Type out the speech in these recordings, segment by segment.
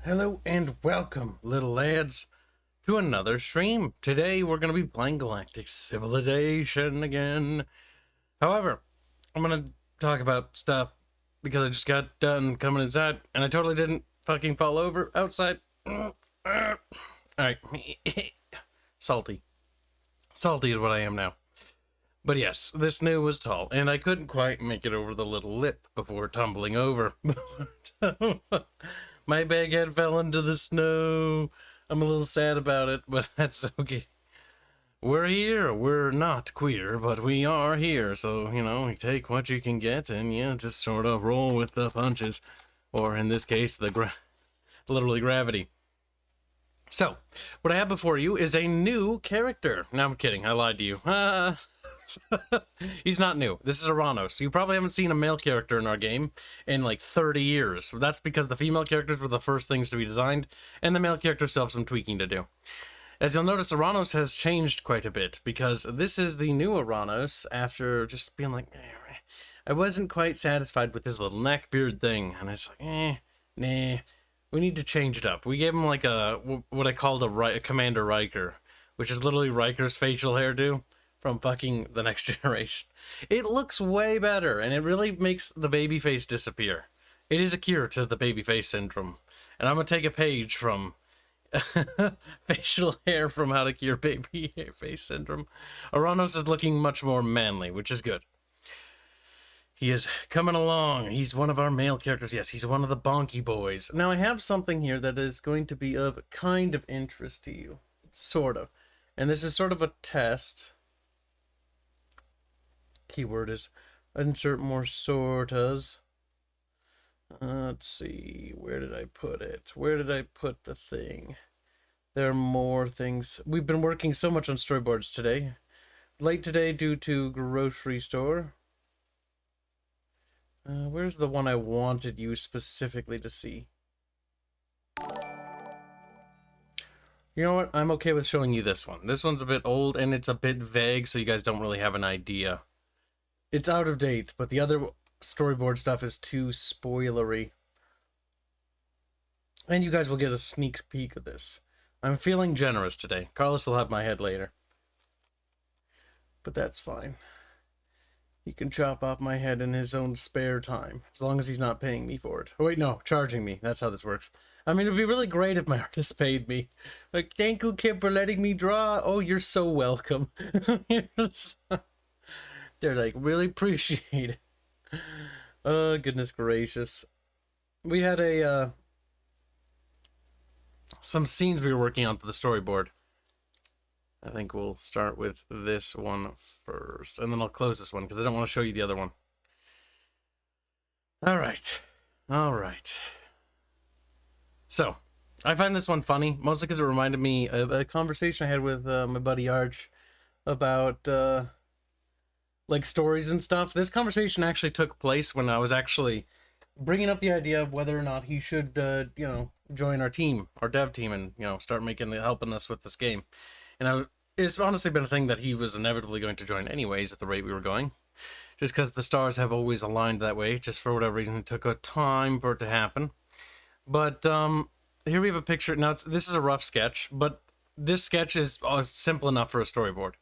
Hello and welcome, little lads, to another stream. Today we're going to be playing Galactic Civilization again. However, I'm going to talk about stuff because I just got done coming inside and I totally didn't fucking fall over outside. Alright. Salty. Salty is what I am now. But yes, this new was tall, and I couldn't quite make it over the little lip before tumbling over. My big head fell into the snow. I'm a little sad about it, but that's okay. We're here. We're not queer, but we are here. So, you know, you take what you can get, and yeah, just sort of roll with the punches. Or in this case, literally gravity. So, what I have before you is a new character. No, I'm kidding. I lied to you. He's not new. This is Aranos. You probably haven't seen a male character in our game in like 30 years. That's because the female characters were the first things to be designed, and the male characters still have some tweaking to do. As you'll notice, Aranos has changed quite a bit, because this is the new Aranos after just being like, I wasn't quite satisfied with his little neck beard thing, and I was like, nah, we need to change it up. We gave him like what I called a Commander Riker, which is literally Riker's facial hairdo from fucking The Next Generation. It looks way better, and it really makes the baby face disappear. It is a cure to the baby face syndrome. And I'm gonna take a page from facial hair from How to Cure Baby Face Syndrome. Aranos is looking much more manly, which is good. He is coming along. He's one of our male characters. Yes, he's one of the bonky boys. Now, I have something here that is going to be of kind of interest to you. Sort of. And this is sort of a test. Keyword is insert more sortas. Let's see, where did I put it? Where did I put the thing? There are more things. We've been working so much on storyboards today. Late today due to grocery store. Where's the one I wanted you specifically to see? You know what? I'm okay with showing you this one. This one's a bit old and it's a bit vague, so you guys don't really have an idea. It's out of date, but the other storyboard stuff is too spoilery. And you guys will get a sneak peek of this. I'm feeling generous today. Carlos will have my head later. But that's fine. He can chop off my head in his own spare time, as long as he's not paying me for it. Oh wait, no, charging me. That's how this works. I mean, it'd be really great if my artist paid me. Like, thank you, Kib, for letting me draw. Oh, you're so welcome. They're like, really appreciate it. Oh, goodness gracious. We had some scenes we were working on for the storyboard. I think we'll start with this one first, and then I'll close this one, because I don't want to show you the other one. Alright. Alright. So, I find this one funny, mostly because it reminded me of a conversation I had with my buddy Arch about like stories and stuff. This conversation actually took place when I was actually bringing up the idea of whether or not he should, you know, join our team, our dev team, and, you know, start helping us with this game. And it's honestly been a thing that he was inevitably going to join anyways at the rate we were going. Just because the stars have always aligned that way, just for whatever reason, it took a time for it to happen. But, here we have a picture. Now, this is a rough sketch, but this sketch is simple enough for a storyboard.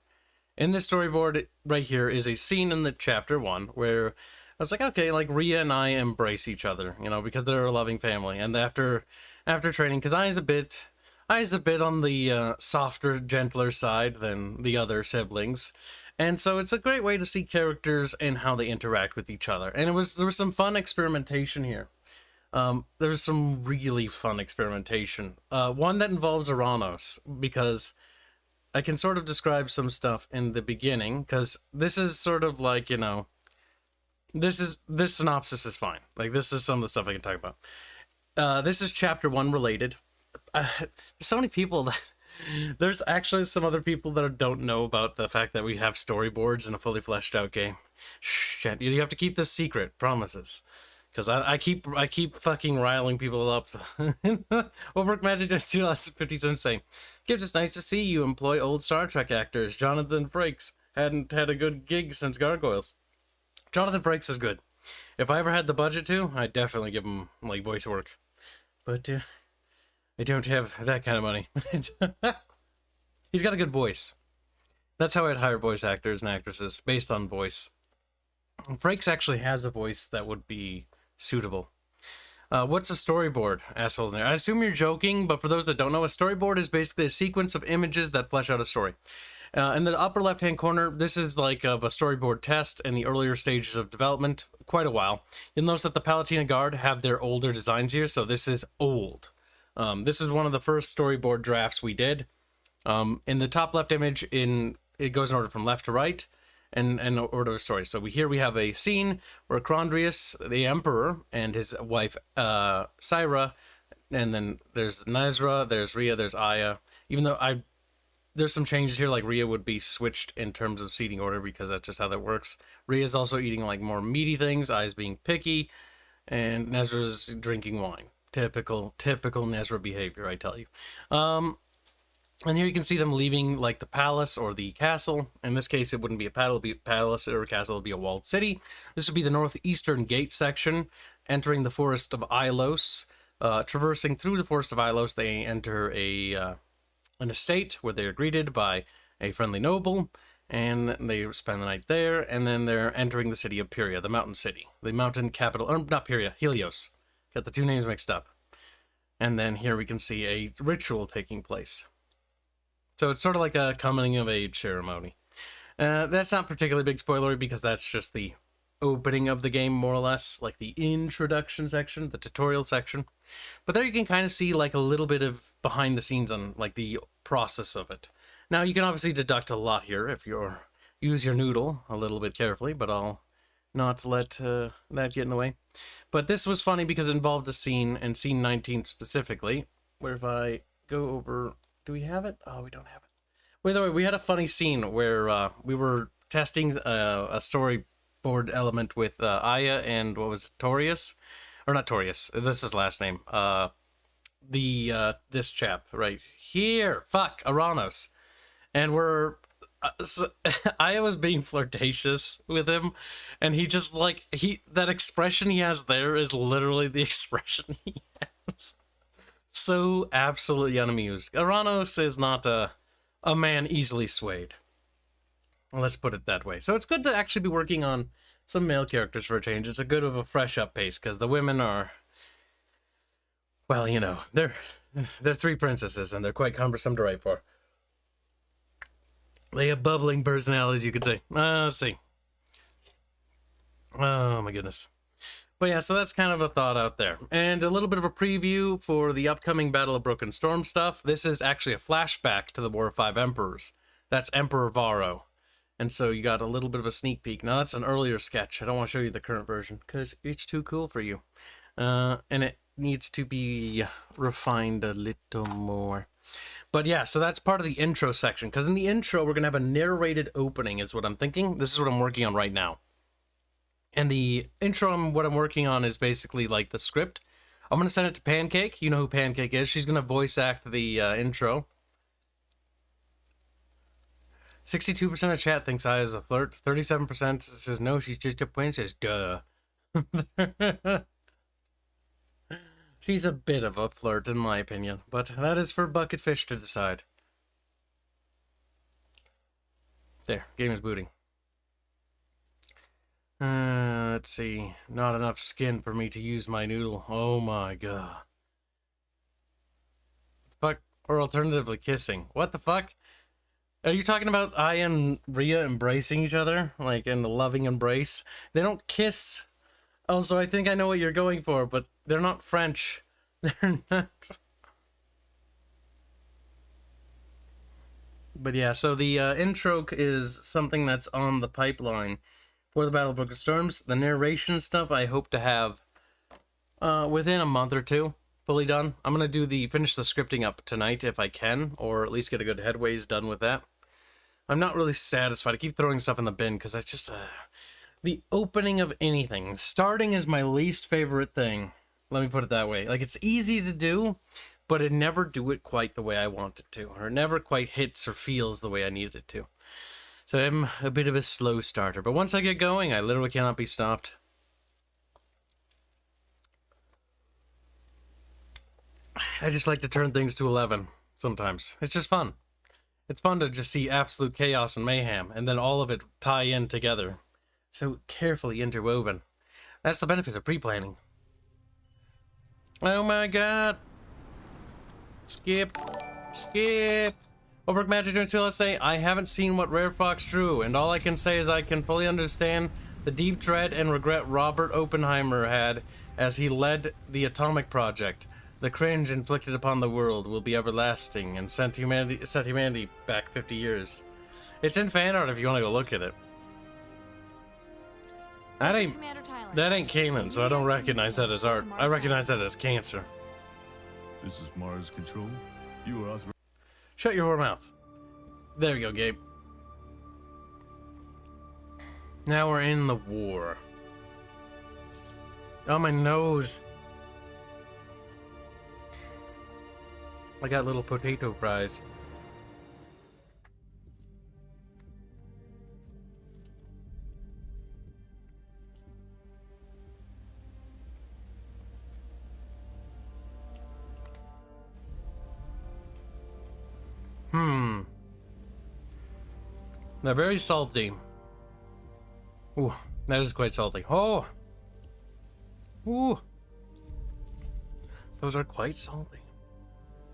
In this storyboard right here is a scene in the chapter 1 where I was like, okay, like Rhea and I embrace each other, you know, because they're a loving family. And after training, because I is a bit on the softer, gentler side than the other siblings. And so it's a great way to see characters and how they interact with each other. And there was some fun experimentation here. There was some really fun experimentation. One that involves Aranos, because I can sort of describe some stuff in the beginning, because this is sort of like, you know, this synopsis is fine. Like, this is some of the stuff I can talk about. This is chapter 1 related. There's so many people that... There's actually some other people that don't know about the fact that we have storyboards in a fully fleshed out game. Shit, you have to keep this secret, promises. Because I keep fucking riling people up. Overwork Magic just 2.50 cents saying, Kibs, it's nice to see you employ old Star Trek actors. Jonathan Frakes hadn't had a good gig since Gargoyles. Jonathan Frakes is good. If I ever had the budget to, I'd definitely give him, like, voice work. But, I don't have that kind of money. He's got a good voice. That's how I'd hire voice actors and actresses, based on voice. Frakes actually has a voice that would be suitable. What's a storyboard? Assholes in there. I assume you're joking, but for those that don't know, a storyboard is basically a sequence of images that flesh out a story. In the upper left-hand corner, this is like of a storyboard test in the earlier stages of development, quite a while. You'll notice that the Palatina Guard have their older designs here, so this is old. This is one of the first storyboard drafts we did. In the top left image, it goes in order from left to right, and order of story. So we have a scene where Crondrius, the Emperor, and his wife Syra, and then there's Nazra, there's Rhea, there's Aya. Even though there's some changes here, like Rhea would be switched in terms of seating order because that's just how that works. Rhea's also eating like more meaty things, Aya's being picky, and Nazra's drinking wine. Typical Nazra behavior, I tell you. And here you can see them leaving like the palace or the castle. In this case, it wouldn't be a palace or a castle, it would be a walled city. This would be the northeastern gate section, entering the forest of Ilos. Traversing through the forest of Ilos, they enter an estate where they are greeted by a friendly noble, and they spend the night there, and then they're entering the city of Pyria, the mountain city. The mountain capital, or not Pyria, Helios. Got the two names mixed up. And then here we can see a ritual taking place. So it's sort of like a coming of age ceremony. That's not particularly big spoilery because that's just the opening of the game, more or less, like the introduction section, the tutorial section. But there you can kind of see like a little bit of behind the scenes on like the process of it. Now you can obviously deduct a lot here if you use your noodle a little bit carefully, but I'll not let that get in the way. But this was funny because it involved a scene, and scene 19 specifically, where if I go over... Do we have it? Oh, we don't have it. By the way, we had a funny scene where we were testing a storyboard element with Aya and what was it, Torius? Or not Torius, this is his last name. This chap right here. Fuck, Aranos. And we're... Aya was being flirtatious with him, and he just like... that expression he has there is literally the expression he has. So absolutely unamused. Aranos is not a man easily swayed. Let's put it that way. So it's good to actually be working on some male characters for a change. It's a good of a fresh up pace, because the women are... Well, you know, they're three princesses, and they're quite cumbersome to write for. They have bubbling personalities, you could say. Let's see. Oh, my goodness. But yeah, so that's kind of a thought out there. And a little bit of a preview for the upcoming Battle of Broken Storm stuff. This is actually a flashback to the War of Five Emperors. That's Emperor Varro. And so you got a little bit of a sneak peek. Now, that's an earlier sketch. I don't want to show you the current version, because it's too cool for you. And it needs to be refined a little more. But yeah, so that's part of the intro section. Because in the intro, we're going to have a narrated opening, is what I'm thinking. This is what I'm working on right now. And the intro, what I'm working on is basically like the script. I'm going to send it to Pancake. You know who Pancake is. She's going to voice act the intro. 62% of chat thinks I is a flirt. 37% says no, she's just a princess. Duh. She's a bit of a flirt, in my opinion. But that is for Bucketfish to decide. There, game is booting. Let's see. Not enough skin for me to use my noodle. Oh my god. Fuck. Or alternatively kissing. What the fuck? Are you talking about I and Rhea embracing each other? Like in a loving embrace? They don't kiss. Also, I think I know what you're going for, but they're not French. They're not... But yeah, so the intro is something that's on the pipeline for the Battle of Broken Storms. The narration stuff I hope to have within a month or two, fully done. I'm going to finish the scripting up tonight if I can, or at least get a good headways done with that. I'm not really satisfied. I keep throwing stuff in the bin because it's just... the opening of anything. Starting is my least favorite thing. Let me put it that way. Like, it's easy to do, but it never do it quite the way I want it to. Or it never quite hits or feels the way I need it to. So I'm a bit of a slow starter. But once I get going, I literally cannot be stopped. I just like to turn things to 11 sometimes. It's just fun. It's fun to just see absolute chaos and mayhem, and then all of it tie in together. So carefully interwoven. That's the benefit of pre-planning. Oh my god! Skip! Skip! Overwork Magic 22, let's say, I haven't seen what Rare Fox drew, and all I can say is I can fully understand the deep dread and regret Robert Oppenheimer had as he led the atomic project. The cringe inflicted upon the world will be everlasting and set humanity back 50 years. It's in fan art if you want to go look at it. That ain't Kanan, so I don't recognize that as art. I recognize that as cancer. This is Mars Control. You are authorized. Shut your whore mouth. There we go, Gabe. Now we're in the war. Oh, my nose. I got little potato fries. They're very salty. Ooh, that is quite salty. Oh! Ooh! Those are quite salty.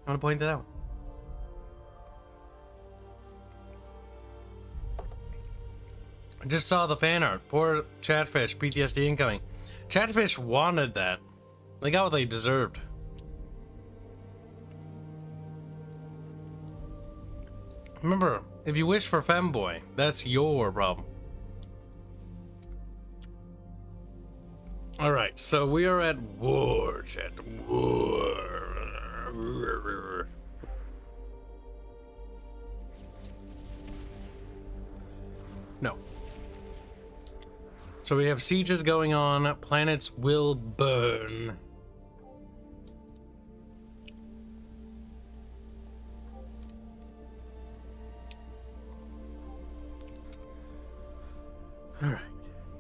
I want to point that out. I just saw the fan art. Poor Chatfish, PTSD incoming. Chatfish wanted that. They got what they deserved. Remember, if you wish for femboy, that's your problem. Alright, so we are at war, chat. War. No. So we have sieges going on. Planets will burn. Alright.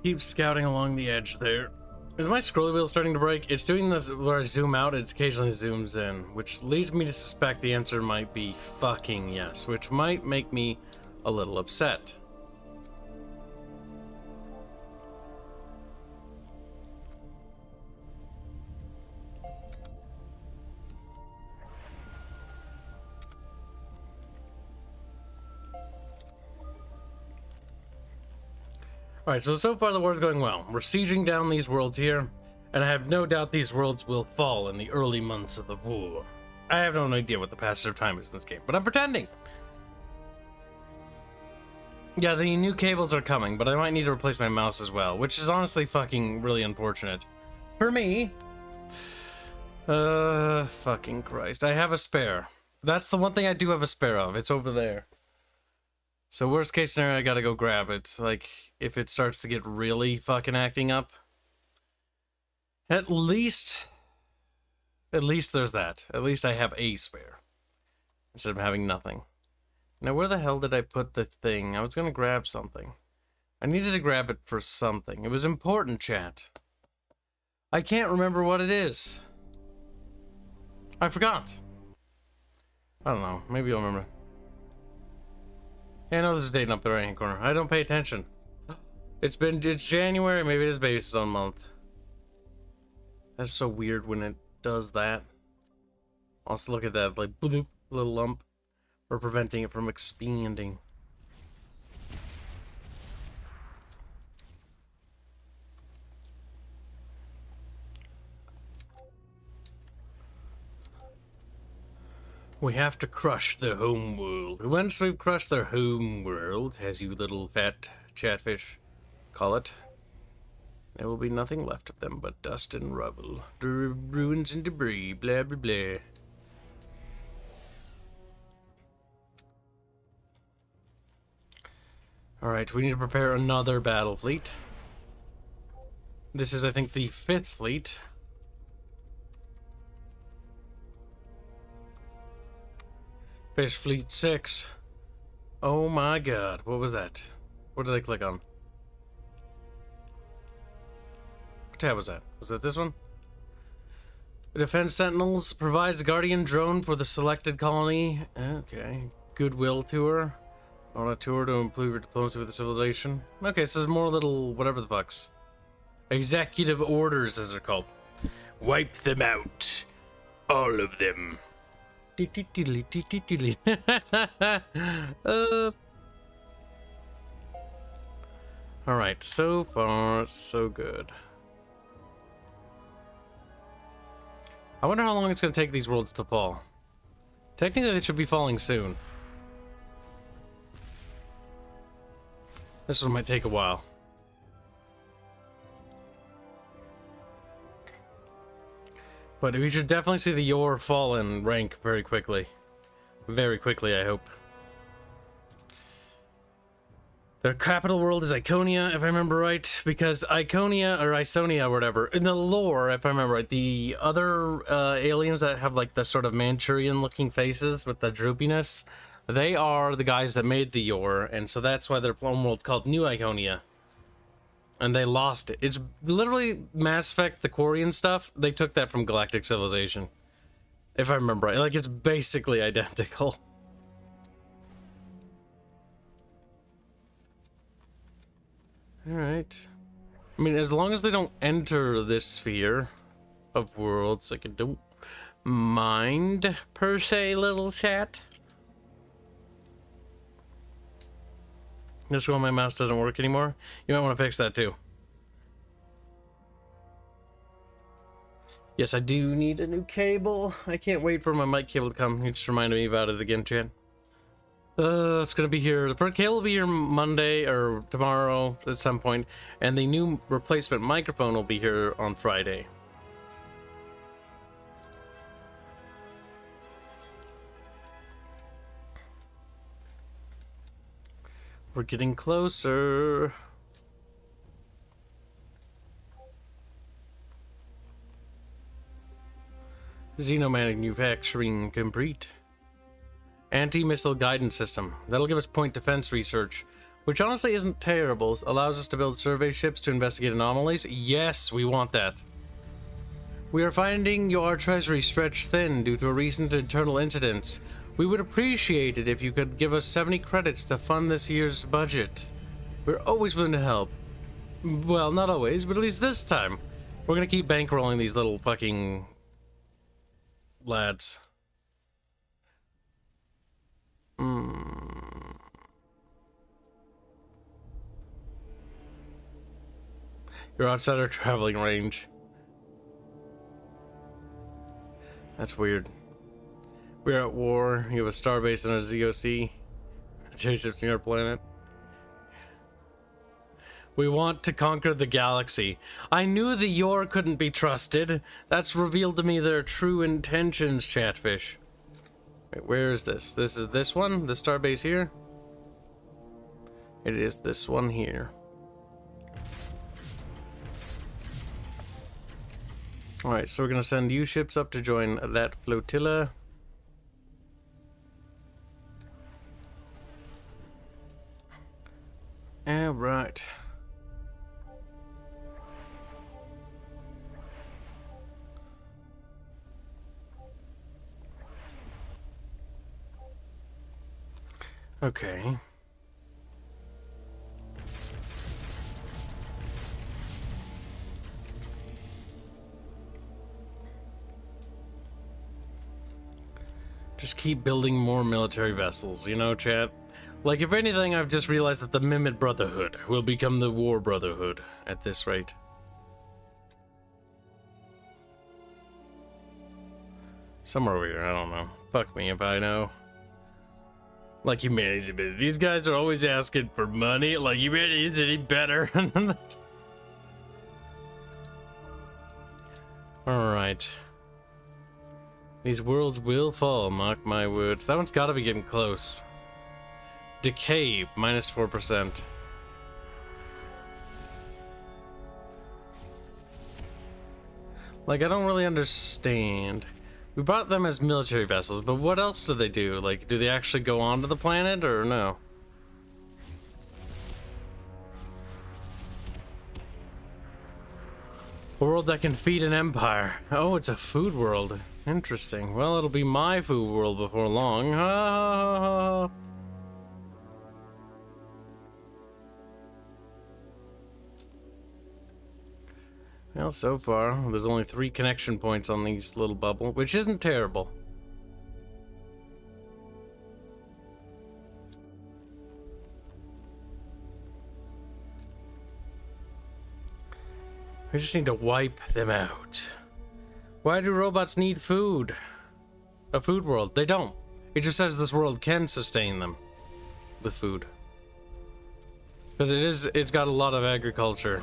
Keep scouting along the edge there. Is my scroll wheel starting to break? It's doing this where I zoom out, it occasionally zooms in, which leads me to suspect the answer might be fucking yes, which might make me a little upset. Alright, so far the war's going well. We're sieging down these worlds here, and I have no doubt these worlds will fall in the early months of the war. I have no idea what the passage of time is in this game, but I'm pretending. Yeah, the new cables are coming, but I might need to replace my mouse as well, which is honestly fucking really unfortunate. For me. Fucking Christ. I have a spare. That's the one thing I do have a spare of. It's over there. So worst case scenario, I gotta go grab it. Like, if it starts to get really fucking acting up. At least there's that. At least I have a spare. Instead of having nothing. Now, where the hell did I put the thing? I was gonna grab something. I needed to grab it for something. It was important, chat. I can't remember what it is. I forgot. I don't know. Maybe I'll remember. Yeah, I know this is dating up the right hand corner. I don't pay attention. It's January, maybe it is based on month. That's so weird when it does that. Also look at that, like, bloop, little lump. We're preventing it from expanding. We have to crush their home world. Once we've crushed their home world, as you little fat chatfish call it, there will be nothing left of them but dust and rubble, ruins and debris, blah blah blah. Alright, we need to prepare another battle fleet. This is, I think, the 5th fleet. Fish Fleet 6. Oh my god, what was that? What did I click on? What tab was that? Was that this one? Defense Sentinels provides guardian drone for the selected colony. Okay. Goodwill tour. On a tour to improve your diplomacy with the civilization. Okay, so there's more little whatever the fucks. Executive orders, as they're called. Wipe them out. All of them. Alright, so far, so good. I wonder how long it's going to take these worlds to fall. Technically, they should be falling soon. This one might take a while. But we should definitely see the Yor fall in rank very quickly. Very quickly, I hope. Their capital world is Iconia, if I remember right, because Iconia, or Isonia, or whatever, in the lore, if I remember right, the other aliens that have like the sort of Manchurian-looking faces with the droopiness, they are the guys that made the Yor, and so that's why their home world's called New Iconia. And they lost it. It's literally Mass Effect, the Quarian stuff, they took that from Galactic Civilization. If I remember right, like it's basically identical. Alright. I mean, as long as they don't enter this sphere of worlds, like I don't mind, per se, little chat. This one, my mouse doesn't work anymore. You might want to fix that too. Yes, I do need a new cable. I can't wait for my mic cable to come. You just reminded me about it again, chat. It's gonna be here. The front cable will be here Monday or tomorrow at some point, and the new replacement microphone will be here on Friday. We're getting closer. Xenomanufacturing complete. Anti-missile guidance system. That'll give us point defense research, which honestly isn't terrible. Allows us to build survey ships to investigate anomalies. Yes, we want that. We are finding your treasury stretched thin due to a recent internal incidents. We would appreciate it if you could give us 70 credits to fund this year's budget. We're always willing to help. Well, not always, but at least this time. We're gonna keep bankrolling these little fucking lads. You're outside our traveling range. That's weird. We're at war. You have a starbase on our ZOC. Ships near our planet. We want to conquer the galaxy. I knew the Yor couldn't be trusted. That's revealed to me their true intentions, Chatfish. Wait, where is this? This is this one? The starbase here? It is this one here. Alright, so we're gonna send you ships up to join that flotilla. Alright. Okay. Just keep building more military vessels, you know, chat? Like, if anything, I've just realized that the Mimid Brotherhood will become the War Brotherhood at this rate. Somewhere over here, I don't know. Fuck me if I know. Like, humanity's a bit. These guys are always asking for money. Like, humanity isn't any better. Alright. These worlds will fall, mark my words. That one's gotta be getting close. Decay, minus 4%. Like, I don't really understand. We brought them as military vessels, but what else do they do? Like, do they actually go onto the planet, or no? A world that can feed an empire. Oh, it's a food world. Interesting. Well, it'll be my food world before long. Ha ha ha ha. Well, so far, there's only 3 connection points on these little bubble, which isn't terrible. We just need to wipe them out. Why do robots need food? A food world. They don't. It just says this world can sustain them with food. Because it's got a lot of agriculture.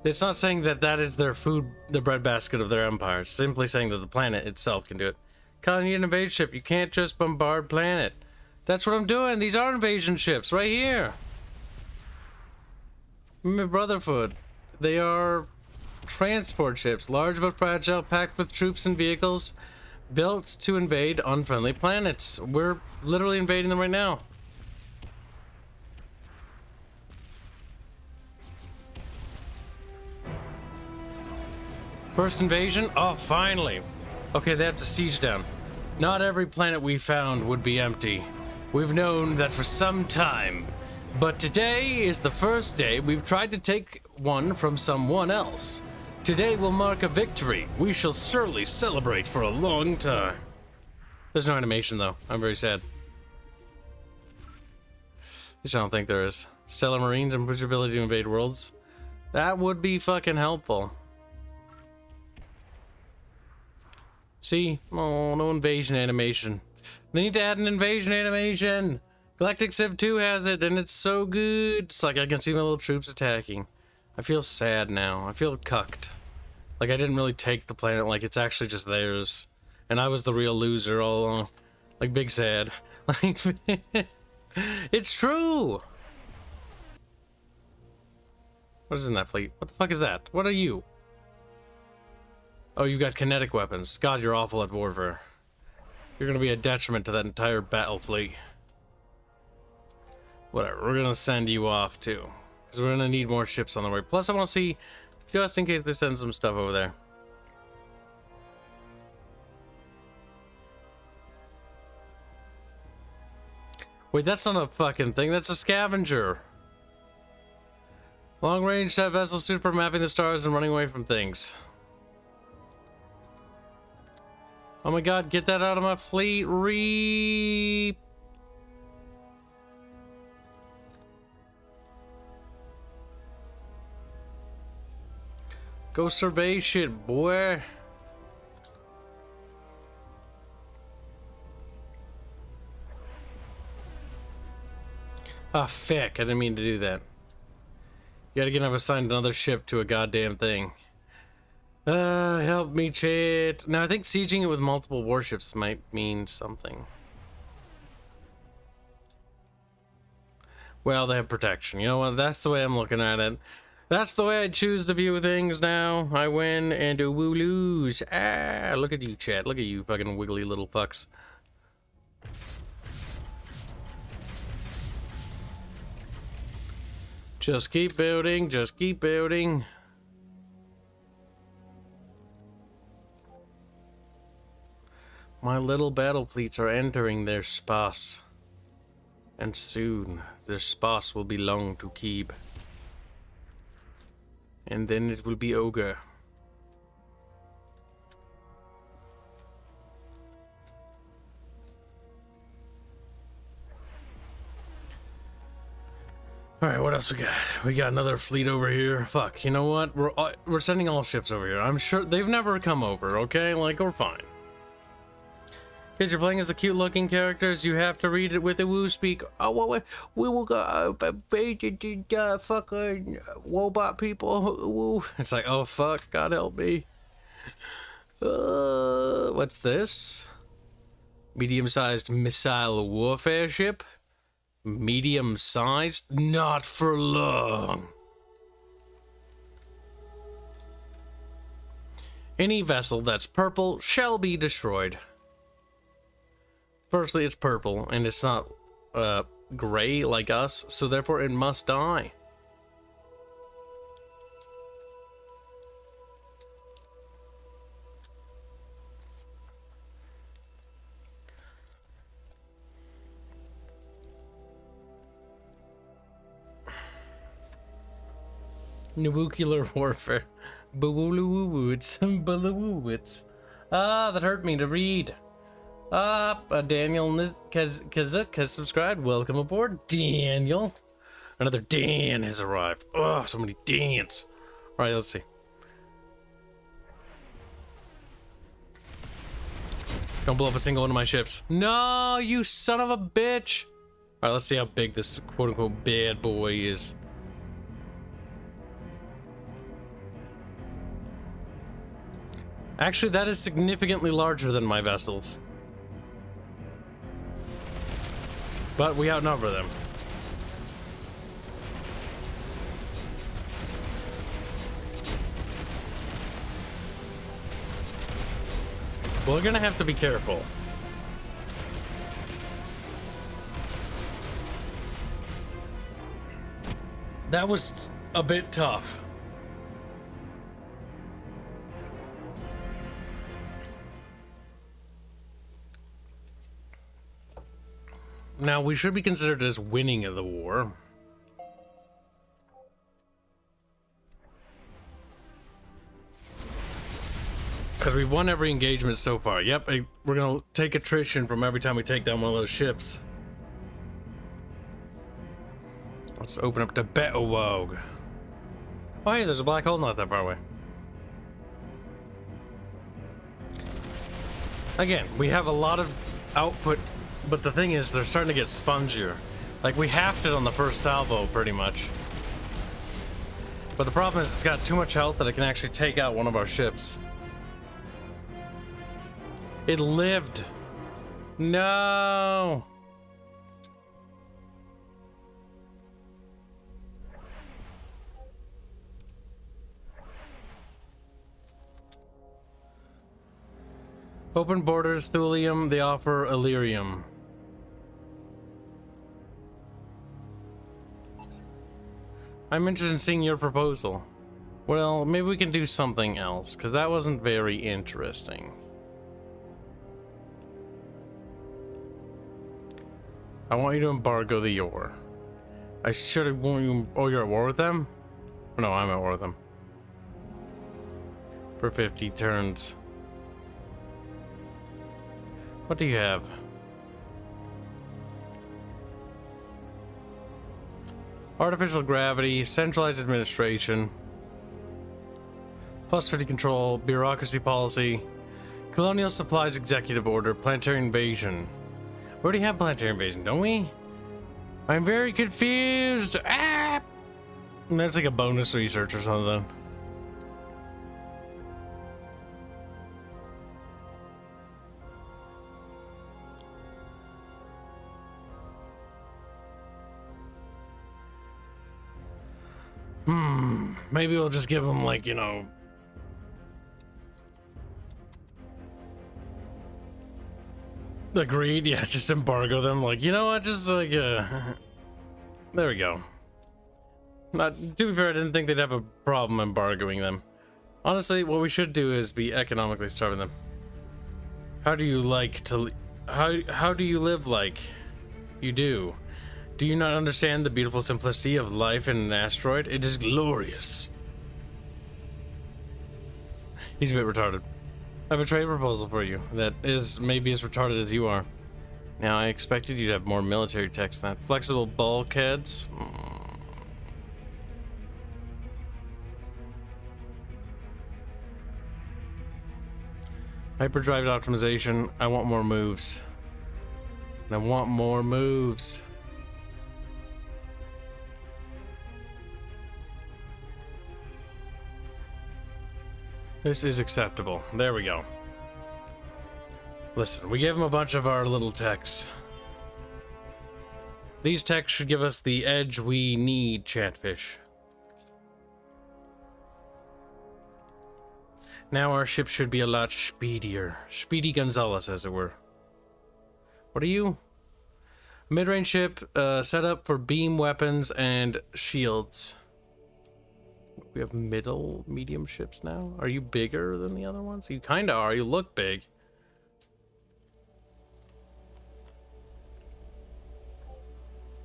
It's not saying that that is their food, the breadbasket of their empire. It's simply saying that the planet itself can do it. Colony invade ship. You can't just bombard planet. That's what I'm doing. These are invasion ships right here. My Brotherhood. They are transport ships, large but fragile, packed with troops and vehicles, built to invade unfriendly planets. We're literally invading them right now. First invasion? Oh, finally. Okay, they have to siege down. Not every planet we found would be empty. We've known that for some time. But today is the first day we've tried to take one from someone else. Today will mark a victory. We shall surely celebrate for a long time. There's no animation, though. I'm very sad. At least I don't think there is. Stellar Marines improves your ability to invade worlds. That would be fucking helpful. See? Oh, no invasion animation. They need to add an invasion animation. Galactic Civ 2 has it, and it's so good. It's like I can see my little troops attacking. I feel sad now. I feel cucked. Like I didn't really take the planet, like it's actually just theirs. And I was the real loser all along. Like, big sad. Like, it's true! What is in that fleet? What the fuck is that? What are you? Oh, you got kinetic weapons. God, you're awful at warfare. You're gonna be a detriment to that entire battle fleet. Whatever, we're gonna send you off too. Because we're gonna need more ships on the way. Plus, I want to see, just in case they send some stuff over there. Wait, that's not a fucking thing, that's a scavenger. Long range set vessel suited for mapping the stars and running away from things. Oh my god, get that out of my fleet, Reap! Go survey shit, boy. Ah, fuck, I didn't mean to do that. Yet again, I've assigned another ship to a goddamn thing. Help me, chat. Now, I think sieging it with multiple warships might mean something. Well, they have protection. You know what? That's the way I'm looking at it. That's the way I choose to view things now. I win and we lose. Ah, look at you, chat. Look at you, fucking wiggly little fucks. Just keep building. Just keep building. My little battle fleets are entering their spas. And soon, their spas will belong to Kib. And then it will be ogre. Alright, what else we got? We got another fleet over here. Fuck, you know what? We're sending all ships over here. I'm sure they've never come over, okay? Like, we're fine. Because you're playing as the cute-looking characters, you have to read it with a woo speak. Oh, what? We will go fucking robot people. Woo. It's like, oh fuck, God help me. What's this? Medium-sized missile warfare ship. Medium-sized, not for long. Any vessel that's purple shall be destroyed. Firstly, it's purple, and it's not gray like us, so therefore it must die. Nuclear warfare. Boo-woo-woo-woo-woots. Boo-woo-woo-woots. Ah, that hurt me to read. Daniel Kazuk has subscribed. Welcome aboard, Daniel. Another Dan has arrived. Oh, so many Dans. Alright, let's see. Don't blow up a single one of my ships. No, you son of a bitch. Alright, let's see how big this quote-unquote bad boy is. Actually, that is significantly larger than my vessels. But we outnumber them. We're gonna have to be careful. That was a bit tough. Now, we should be considered as winning of the war. Because we've won every engagement so far. Yep, we're going to take attrition from every time we take down one of those ships. Let's open up to Beowog. Oh, hey, there's a black hole not that far away. Again, we have a lot of output, but the thing is, they're starting to get spongier. Like, we halved it on the first salvo, pretty much. But the problem is, it's got too much health that it can actually take out one of our ships. It lived. No. Open borders, Thulium, they offer Illyrium. I'm interested in seeing your proposal. Well, maybe we can do something else, because that wasn't very interesting. I want you to embargo the Yor. I should have warned you. Oh, you're at war with them? Oh, no, I'm at war with them. For 50 turns. What do you have? Artificial gravity, centralized administration, plus 50 control, bureaucracy policy, colonial supplies executive order, planetary invasion. We already have planetary invasion, don't we? I'm very confused. Ah! And that's like a bonus research or something. Maybe we'll just give them, like, you know, agreed. Yeah, just embargo them. Like, you know what? Just like, there we go. Not to be fair, I didn't think they'd have a problem embargoing them. Honestly, what we should do is be economically starving them. How do you like to? How do you live like you do? Do you not understand the beautiful simplicity of life in an asteroid? It is glorious. He's a bit retarded. I have a trade proposal for you that is maybe as retarded as you are. Now, I expected you to have more military techs than that. Flexible bulkheads. Hyperdrive optimization. I want more moves. I want more moves. This is acceptable. There we go. Listen, we gave him a bunch of our little techs. These techs should give us the edge we need, Chatfish. Now our ship should be a lot speedier. Speedy Gonzalez, as it were. What are you? Mid-range ship, set up for beam weapons and shields. We have medium ships now. Are you bigger than the other ones? You kind of are. You look big.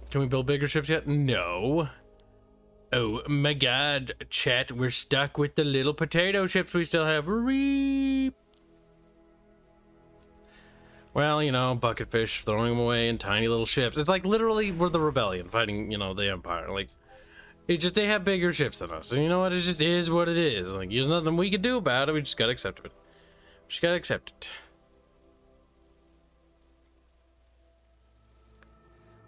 Can we build bigger ships yet? No. Oh my god, chat, we're stuck with the little potato ships we still have. Reep. Well, you know, bucketfish, throwing them away in tiny little ships. It's like literally we're the rebellion fighting, you know, the Empire. Like, it's just they have bigger ships than us. And you know what? It just is what it is. Like, there's nothing we can do about it. We just gotta accept it. Just gotta accept it.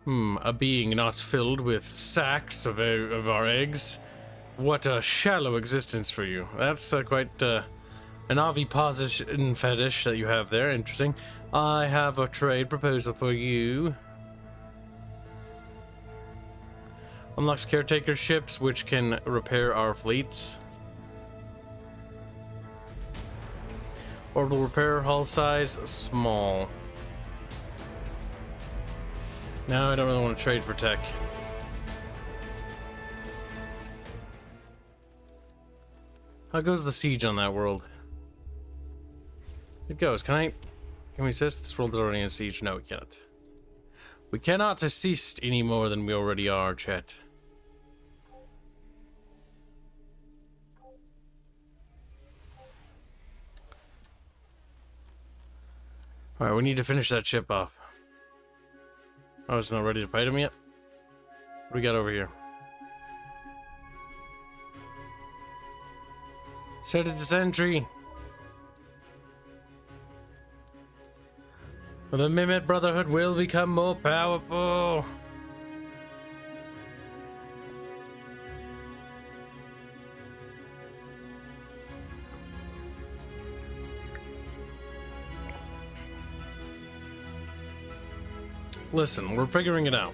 A being not filled with sacks of our eggs. What a shallow existence for you. That's quite an oviposition fetish that you have there. Interesting. I have a trade proposal for you. Unlocks caretaker ships, which can repair our fleets. Orbital repair, hull size, small. No, I don't really want to trade for tech. How goes the siege on that world? It goes. Can we assist? This world is already in siege. No, we cannot. We cannot assist any more than we already are, chat. Alright, we need to finish that ship off. Oh, it's not ready to fight him yet? What do we got over here? Set it to sentry. The Mimit Brotherhood will become more powerful. Listen, we're figuring it out.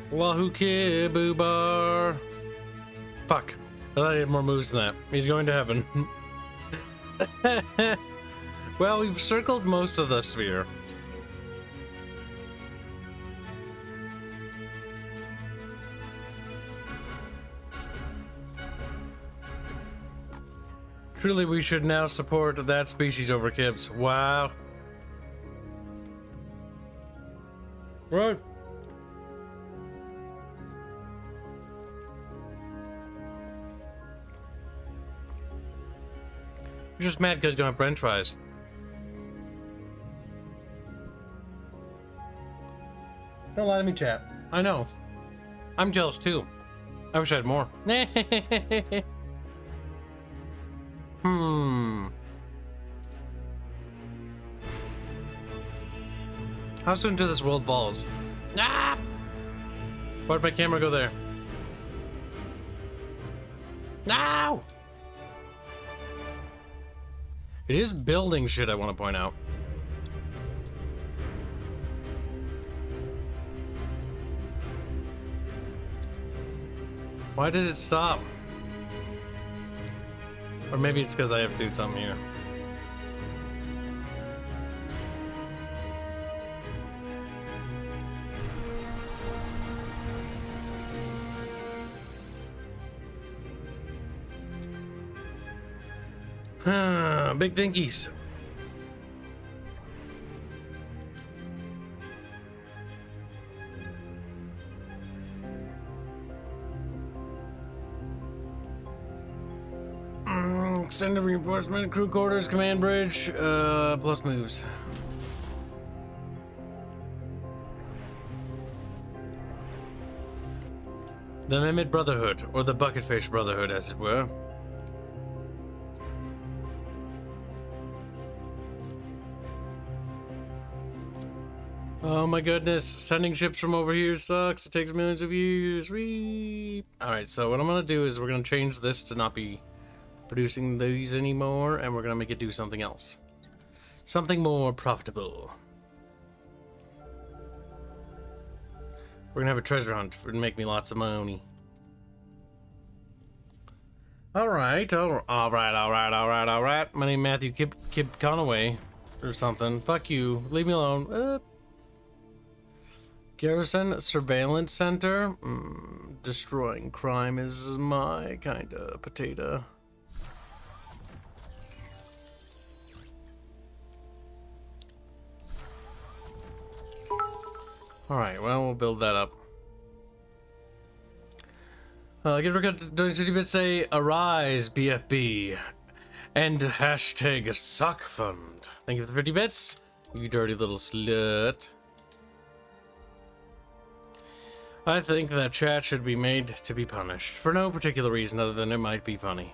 Wahoo Kiboo bar. Fuck. I thought he had more moves than that. He's going to heaven. Well, we've circled most of the sphere. Truly, we should now support that species over Kibs. Wow. Right. You're just mad because you don't have french fries. Don't lie to me, chat. I know. I'm jealous too. I wish I had more. How soon till this world falls? Ah! Why'd my camera go there? No! It is building shit, I want to point out. Why did it stop? Or maybe it's because I have to do something here. Big thinkies. Extended reinforcement, crew quarters, command bridge, plus moves. The Mimit Brotherhood, or the Bucketfish Brotherhood, as it were. Oh my goodness, sending ships from over here sucks. It takes millions of years. Alright, so what I'm gonna do is we're gonna change this to not be producing these anymore, and we're gonna make it do something else. Something more profitable. We're gonna have a treasure hunt to make me lots of money. Alright. My name is Matthew Kib Conaway or something. Fuck you. Leave me alone. Garrison Surveillance Center. Destroying crime is my kind of potato. Alright, well, we'll build that up. Give a cut. Don't 50 bits. Say arise, BFB, and hashtag suck fund. Thank you for the 50 bits. You dirty little slut. I think that chat should be made to be punished for no particular reason other than it might be funny.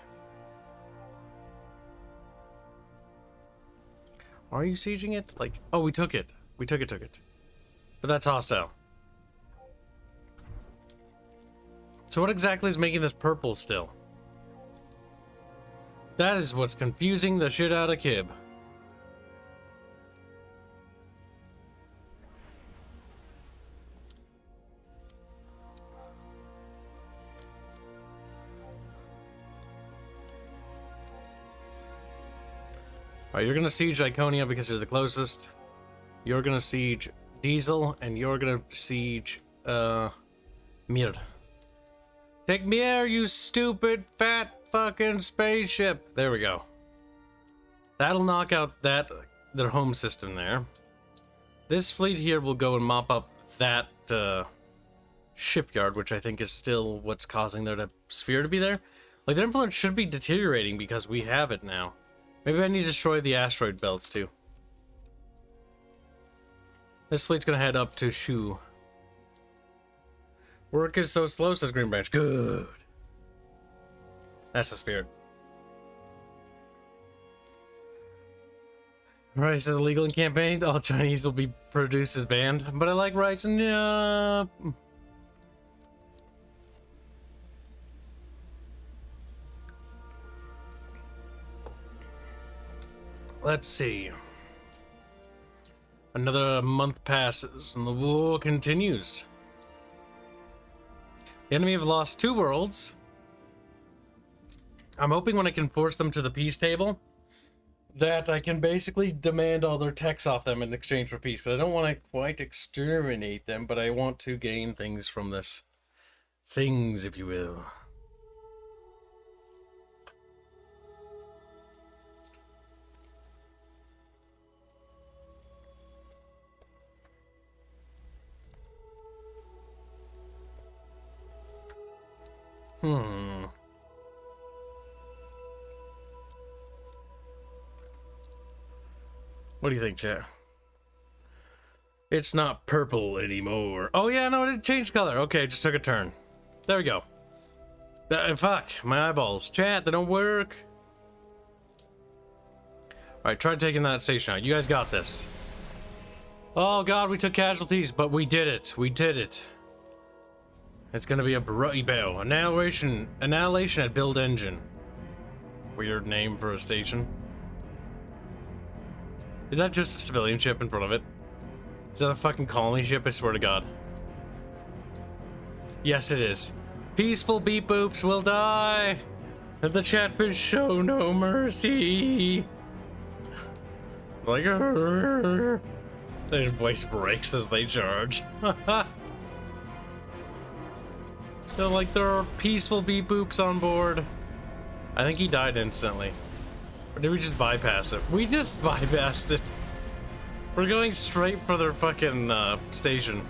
Are you sieging it? Like, oh, we took it. We took it. But that's hostile. So what exactly is making this purple still? That is what's confusing the shit out of Kib. Alright, you're gonna siege Iconia because you're the closest. You're gonna siege Diesel, and you're gonna siege, Mir. Take Mir, you stupid, fat, fucking spaceship! There we go. That'll knock out their home system there. This fleet here will go and mop up that, shipyard, which I think is still what's causing their sphere to be there. Like, their influence should be deteriorating because we have it now. Maybe I need to destroy the asteroid belts, too. This fleet's gonna head up to Shu. Work is so slow, says Green Branch. Good. That's the spirit. Rice is illegal in campaign. All Chinese will be produced as banned. But I like rice and let's see. Another month passes and the war continues. The enemy have lost 2 worlds. I'm hoping when I can force them to the peace table that I can basically demand all their techs off them in exchange for peace. Because I don't want to quite exterminate them, but I want to gain things from this. Things, if you will. What do you think, chat? It's not purple anymore. Oh yeah, no, it didn't change color. Okay, it just took a turn. There we go. Fuck, my eyeballs. Chat, they don't work. Alright, try taking that station out. You guys got this. Oh god, we took casualties, but we did it. We did it. It's gonna be a bloody bow. Annihilation at build engine. Weird name for a station. Is that just a civilian ship in front of it? Is that a fucking colony ship? I swear to god. Yes, it is. Peaceful beep boops will die. And the chatfish show no mercy. Like, their voice breaks as they charge. So, like, there are peaceful beep boops on board. I think he died instantly. Or did we just bypass it? We just bypassed it. We're going straight for their fucking station.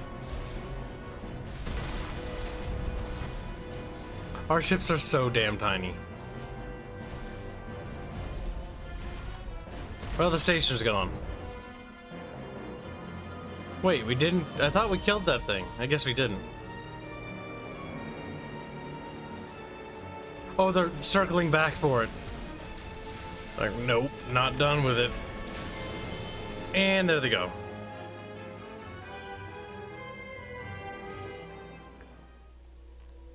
Our ships are so damn tiny. Well, the station's gone. Wait, we didn't... I thought we killed that thing. I guess we didn't. Oh, they're circling back for it. Like, nope, not done with it. And there they go.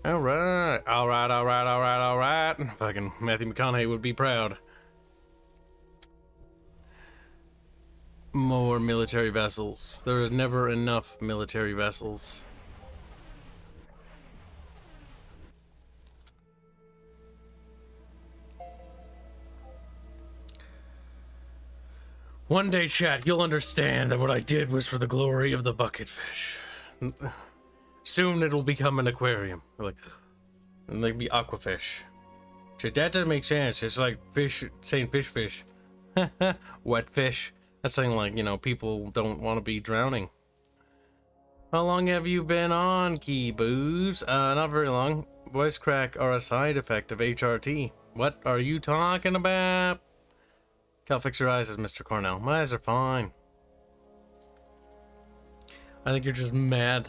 Alright, alright. Fucking Matthew McConaughey would be proud. More military vessels. There are never enough military vessels. One day, chat, you'll understand that what I did was for the glory of the bucketfish. Soon it'll become an aquarium. Like, and they'd be aquafish. That doesn't make sense. It's like fish saying fish. Wet fish. That's saying, like, you know, people don't want to be drowning. How long have you been on, Kibs? Not very long. Voice crack are a side effect of HRT. What are you talking about? Cal, fix your eyes, says Mr. Cornell. My eyes are fine. I think you're just mad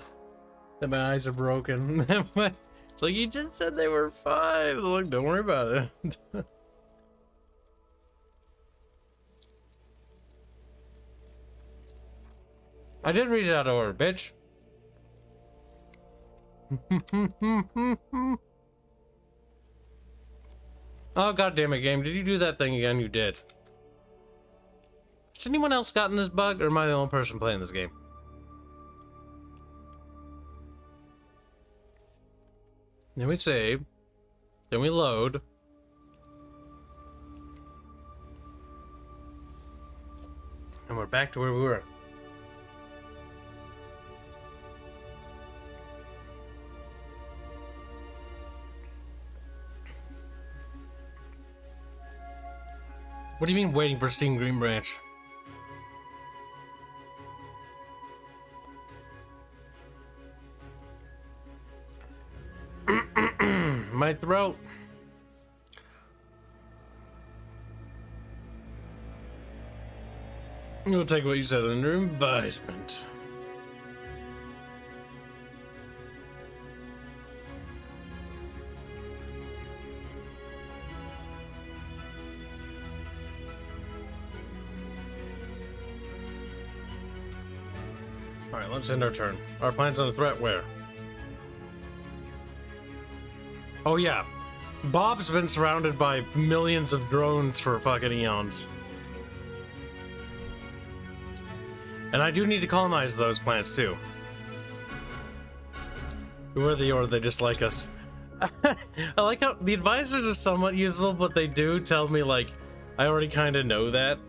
that my eyes are broken. It's like, you just said they were fine. Look, don't worry about it. I did read it out of order, bitch. Oh, goddamn it, game. Did you do that thing again? You did. Has anyone else gotten this bug, or am I the only person playing this game? Then we save. Then we load. And we're back to where we were. What do you mean waiting for Steam Green Branch? My throat. We'll take what you said under advisement. Alright, let's end our turn. Our plan's on a threat where? Oh yeah. Bob's been surrounded by millions of drones for fucking eons. And I do need to colonize those planets too. Who are they, or they just like us? I like how the advisors are somewhat useful, but they do tell me, like, I already kind of know that.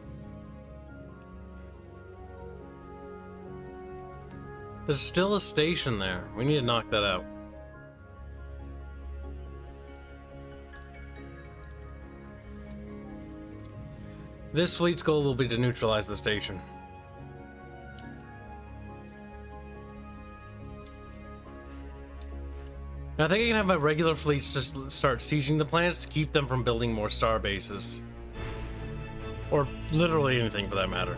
There's still a station there. We need to knock that out. This fleet's goal will be to neutralize the station. I think I can have my regular fleets just start sieging the planets to keep them from building more star bases. Or literally anything for that matter.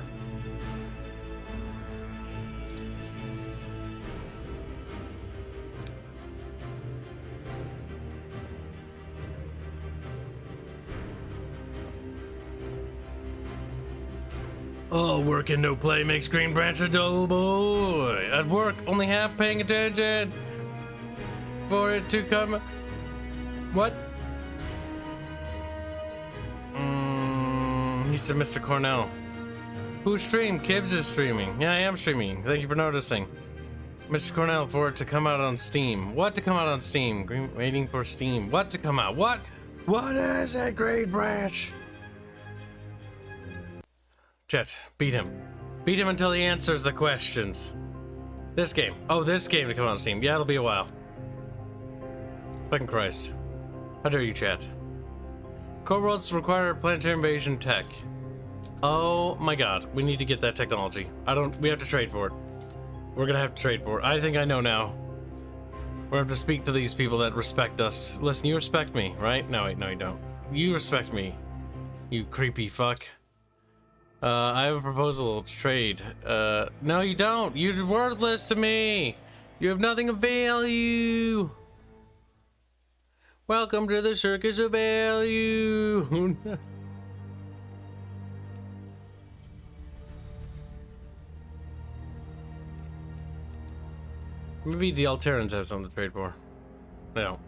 Oh, work and no play makes Green Branch a dull boy. At work, only half paying attention. For it to come. What? He said Mr. Cornell. Who streamed? Kibs is streaming. Yeah, I am streaming. Thank you for noticing. Mr. Cornell, for it to come out on Steam. What to come out on Steam? Waiting for Steam. What to come out? What? What is it, Green Branch? Chet, beat him. Beat him until he answers the questions. This game. Oh, this game to come out on Steam. Yeah, it'll be a while. Fucking Christ. How dare you, chat? Core worlds require planetary invasion tech. Oh my god, we need to get that technology. We have to trade for it. We're gonna have to trade for it. I think I know now. We're gonna have to speak to these people that respect us. Listen, you respect me, right? No, wait, no you don't. You respect me, you creepy fuck. I have a proposal to trade. No you don't. You're worthless to me. You have nothing of value. Welcome to the circus of value. Maybe the Alterans have something to trade for. No.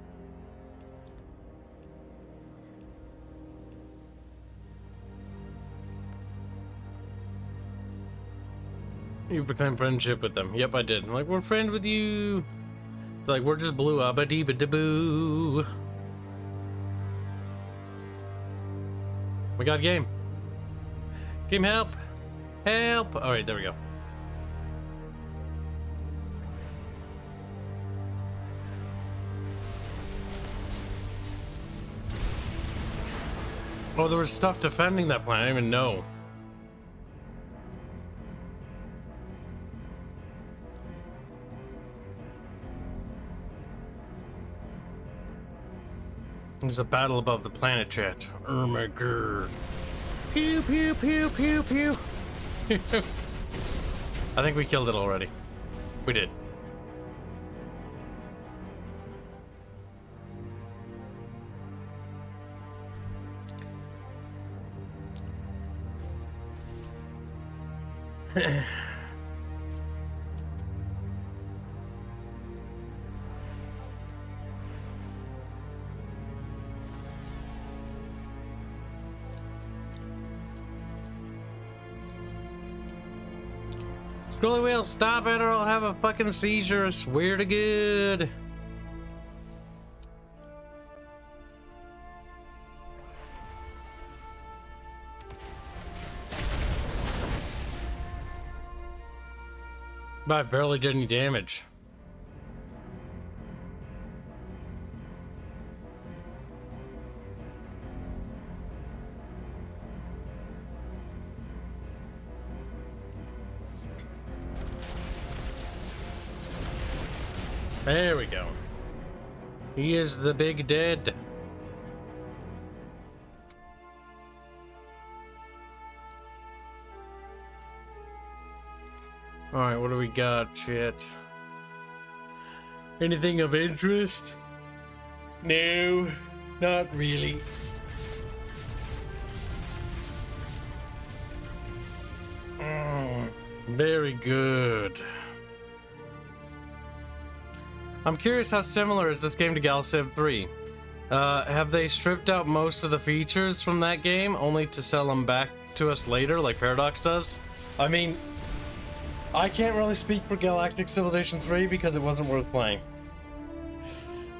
You pretend friendship with them. Yep, I did. I'm like, we're friends with you. They're like, we're just blue abba-dee-ba-da-boo. We got game. Game, help. Help. All right, there we go. Oh, there was stuff defending that planet. I didn't even know. There's a battle above the planet, chat. Oh my god. Pew, pew, pew, pew, pew. I think we killed it already. We did. Scrolly wheel, stop it or I'll have a fucking seizure, I swear to good. But I barely did any damage. There we go. He is the big dead. Alright, what do we got, shit? Anything of interest? No, not really. Very good. I'm curious how similar is this game to GalCiv 3? Have they stripped out most of the features from that game only to sell them back to us later like Paradox does? I mean, I can't really speak for Galactic Civilization 3 because it wasn't worth playing.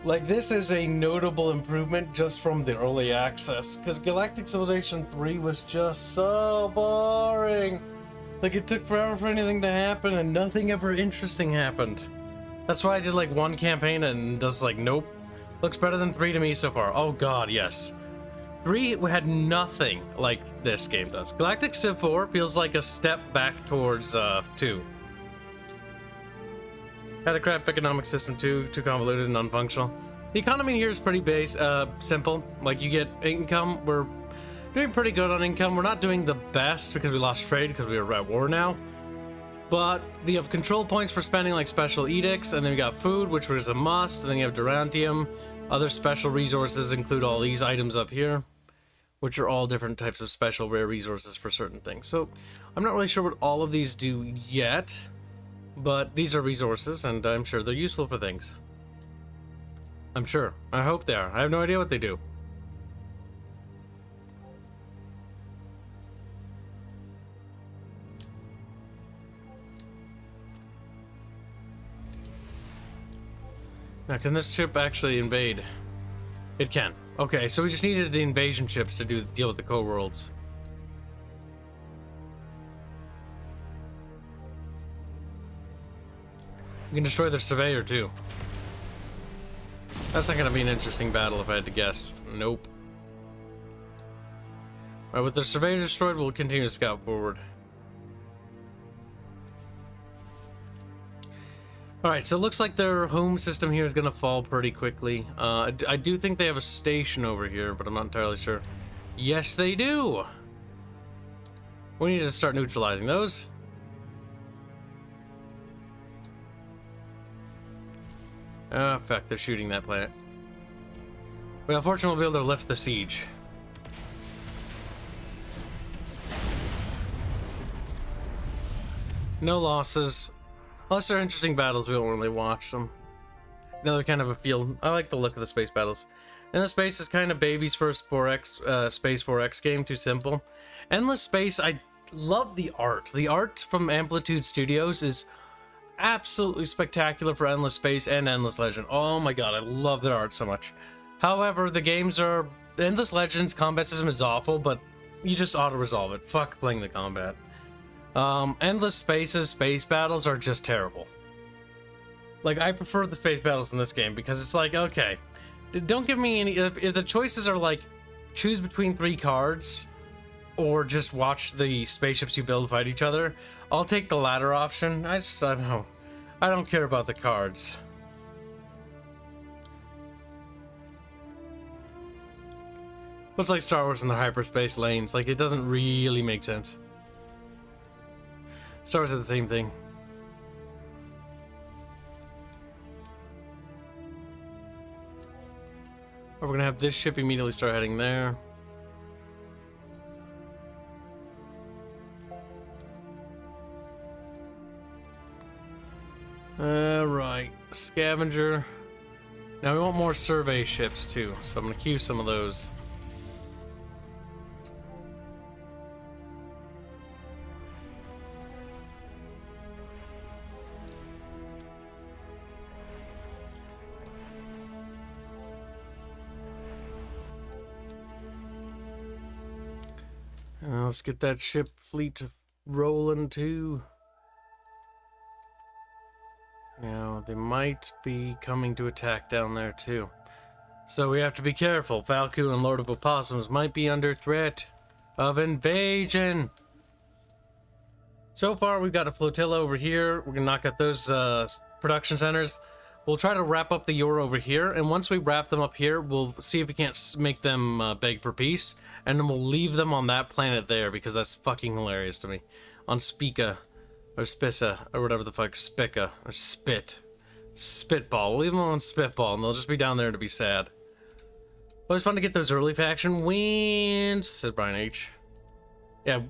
Like, this is a notable improvement just from the early access, because Galactic Civilization 3 was just so boring. Like, it took forever for anything to happen and nothing ever interesting happened. That's why I did like one campaign and just like, nope. Looks better than 3 to me so far. Oh god, yes. 3 had nothing like this game does. Galactic Civ 4 feels like a step back towards 2. Had a crap economic system too convoluted and unfunctional. The economy here is pretty simple. Like, you get income. We're doing pretty good on income. We're not doing the best because we lost trade because we are at war now. But you have control points for spending like special edicts, and then we got food, which was a must, and then you have Durantium. Other special resources include all these items up here, which are all different types of special rare resources for certain things. So I'm not really sure what all of these do yet, but these are resources, and I'm sure they're useful for things. I'm sure. I hope they are. I have no idea what they do. Now, can this ship actually invade? It can. Okay, so we just needed the invasion ships to deal with the co-worlds. We can destroy their surveyor too. That's not gonna be an interesting battle if I had to guess. Nope. Alright, with their surveyor destroyed, we'll continue to scout forward. Alright, so it looks like their home system here is going to fall pretty quickly. I do think they have a station over here, but I'm not entirely sure. Yes, they do! We need to start neutralizing those. Oh, fuck, they're shooting that planet. Well, unfortunately, we'll be able to lift the siege. No losses. Unless they're interesting battles, we don't really watch them. Another kind of a feel. I like the look of the space battles. Endless Space is kind of baby's first 4X, Space 4X game, too simple. Endless Space, I love the art. The art from Amplitude Studios is absolutely spectacular for Endless Space and Endless Legend. Oh my god, I love their art so much. However, the games are... Endless Legends combat system is awful, but you just auto-resolve it. Fuck playing the combat. Endless Space's space battles are just terrible. Like, I prefer the space battles in this game because it's like, okay, don't give me any... If the choices are like, choose between 3 cards, or just watch the spaceships you build fight each other, I'll take the latter option. I don't know. I don't care about the cards. It's like Star Wars and their hyperspace lanes. Like, it doesn't really make sense. Star Wars is the same thing. We're gonna have this ship immediately start heading there. Alright, scavenger. Now we want more survey ships too, so I'm gonna queue some of those. Let's get that ship fleet rolling too. Now, they might be coming to attack down there too. So we have to be careful. Falco and Lord of Opossums might be under threat of invasion. So far, we've got a flotilla over here. We're gonna knock out those production centers. We'll try to wrap up the Yor over here, and once we wrap them up here, we'll see if we can't make them beg for peace, and then we'll leave them on that planet there, because that's fucking hilarious to me. On Spica, or Spissa, or whatever the fuck, Spica, or Spitball. We'll leave them on Spitball, and they'll just be down there to be sad. Always fun to get those early faction wins, said Brian H. Yeah, it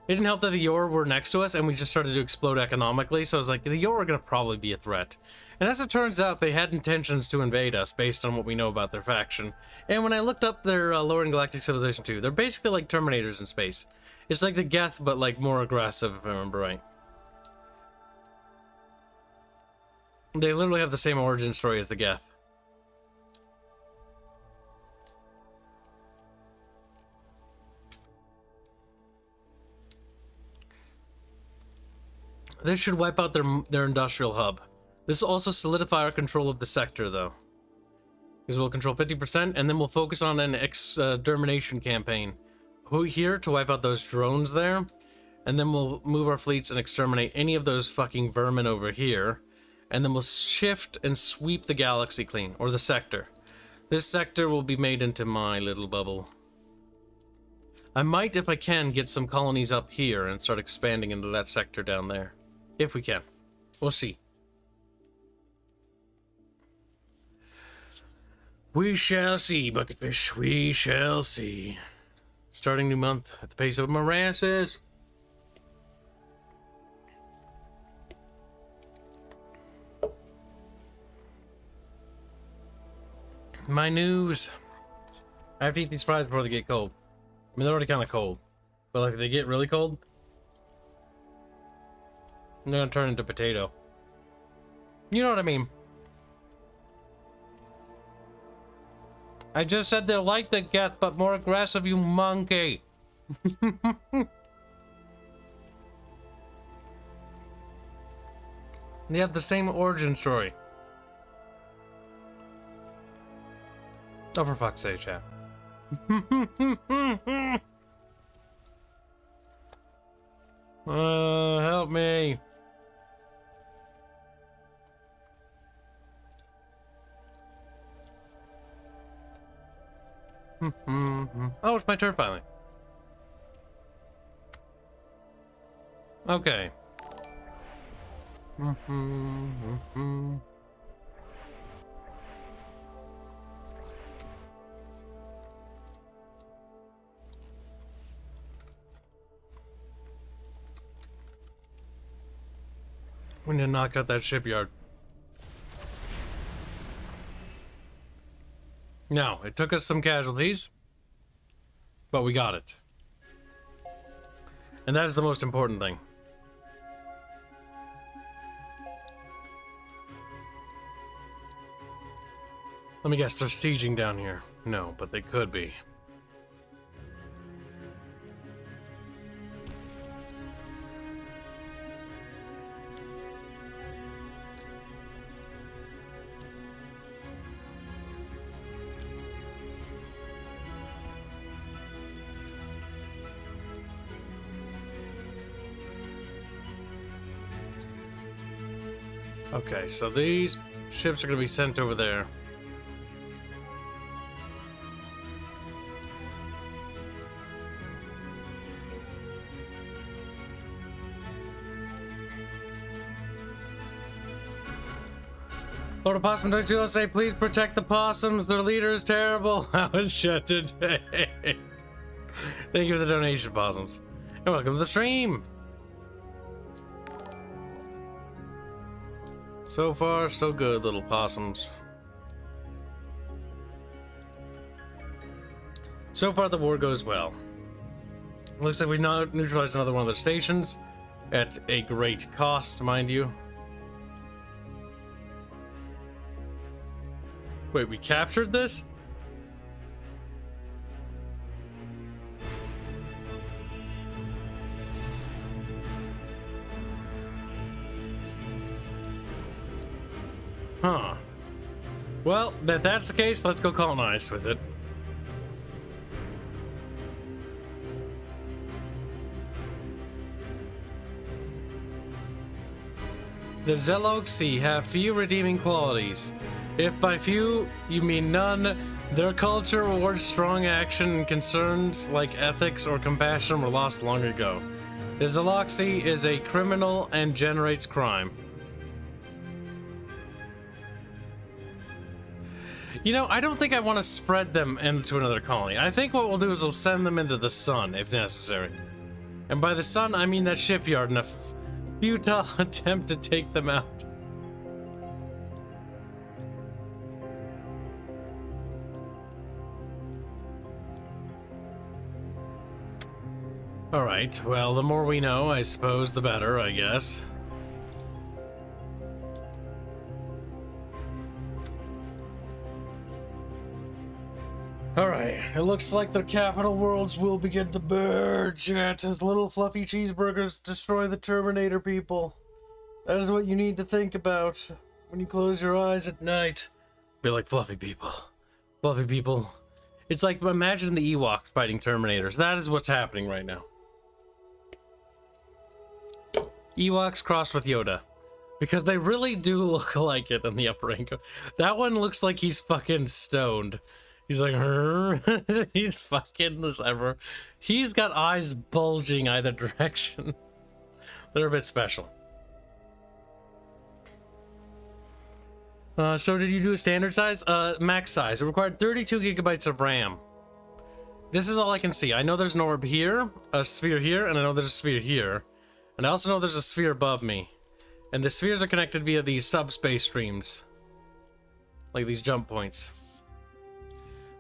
didn't help that the Yor were next to us, and we just started to explode economically, so I was like, the Yor are gonna probably be a threat. And as it turns out, they had intentions to invade us based on what we know about their faction. And when I looked up their lore in Galactic Civilization 2, they're basically like Terminators in space. It's like the Geth, but like more aggressive, if I remember right. They literally have the same origin story as the Geth. This should wipe out their industrial hub. This will also solidify our control of the sector, though. Because we'll control 50%, and then we'll focus on an extermination campaign here to wipe out those drones there. And then we'll move our fleets and exterminate any of those fucking vermin over here. And then we'll shift and sweep the galaxy clean, or the sector. This sector will be made into my little bubble. I might, if I can, get some colonies up here and start expanding into that sector down there. If we can. We'll see. We shall see, Bucketfish. We shall see. Starting new month at the pace of morasses. My news. I have to eat these fries before they get cold. I mean, they're already kind of cold. But like, if they get really cold, they're gonna turn into potato. You know what I mean? I just said they're like the Geth, but more aggressive, you monkey. They have the same origin story. Oh, for fuck's sake, chat. Help me. Oh, it's my turn finally. Okay. We need to knock out that shipyard. Now, it took us some casualties, but we got it. And that is the most important thing. Let me guess, they're sieging down here. No, but they could be. Okay, so these ships are going to be sent over there. Lord of Possum, don't you say, please protect the possums. Their leader is terrible. How is shit today? Thank you for the donation, possums. And welcome to the stream. So far, so good, little possums. So far, the war goes well. Looks like we now neutralized another one of their stations at a great cost, mind you. Wait, we captured this? Huh. Well, if that's the case, let's go colonize with it. The Zeloxi have few redeeming qualities. If by few you mean none, their culture rewards strong action and concerns like ethics or compassion were lost long ago. The Zeloxi is a criminal and generates crime. You know, I don't think I want to spread them into another colony. I think what we'll do is we'll send them into the sun if necessary. And by the sun, I mean that shipyard in a futile attempt to take them out. Alright, well, the more we know, I suppose, the better, I guess. Alright, it looks like their capital worlds will begin to burge yet as little fluffy cheeseburgers destroy the Terminator people. That is what you need to think about when you close your eyes at night. Be like fluffy people. Fluffy people. It's like, imagine the Ewoks fighting Terminators. That is what's happening right now. Ewoks crossed with Yoda. Because they really do look like it in the upper angle. That one looks like he's fucking stoned. He's like, he's fucking this ever. He's got eyes bulging either direction. They're a bit special. So did you do a standard size? Max size. It required 32 gigabytes of RAM. This is all I can see. I know there's an orb here, a sphere here, and I know there's a sphere here. And I also know there's a sphere above me. And the spheres are connected via these subspace streams. Like these jump points.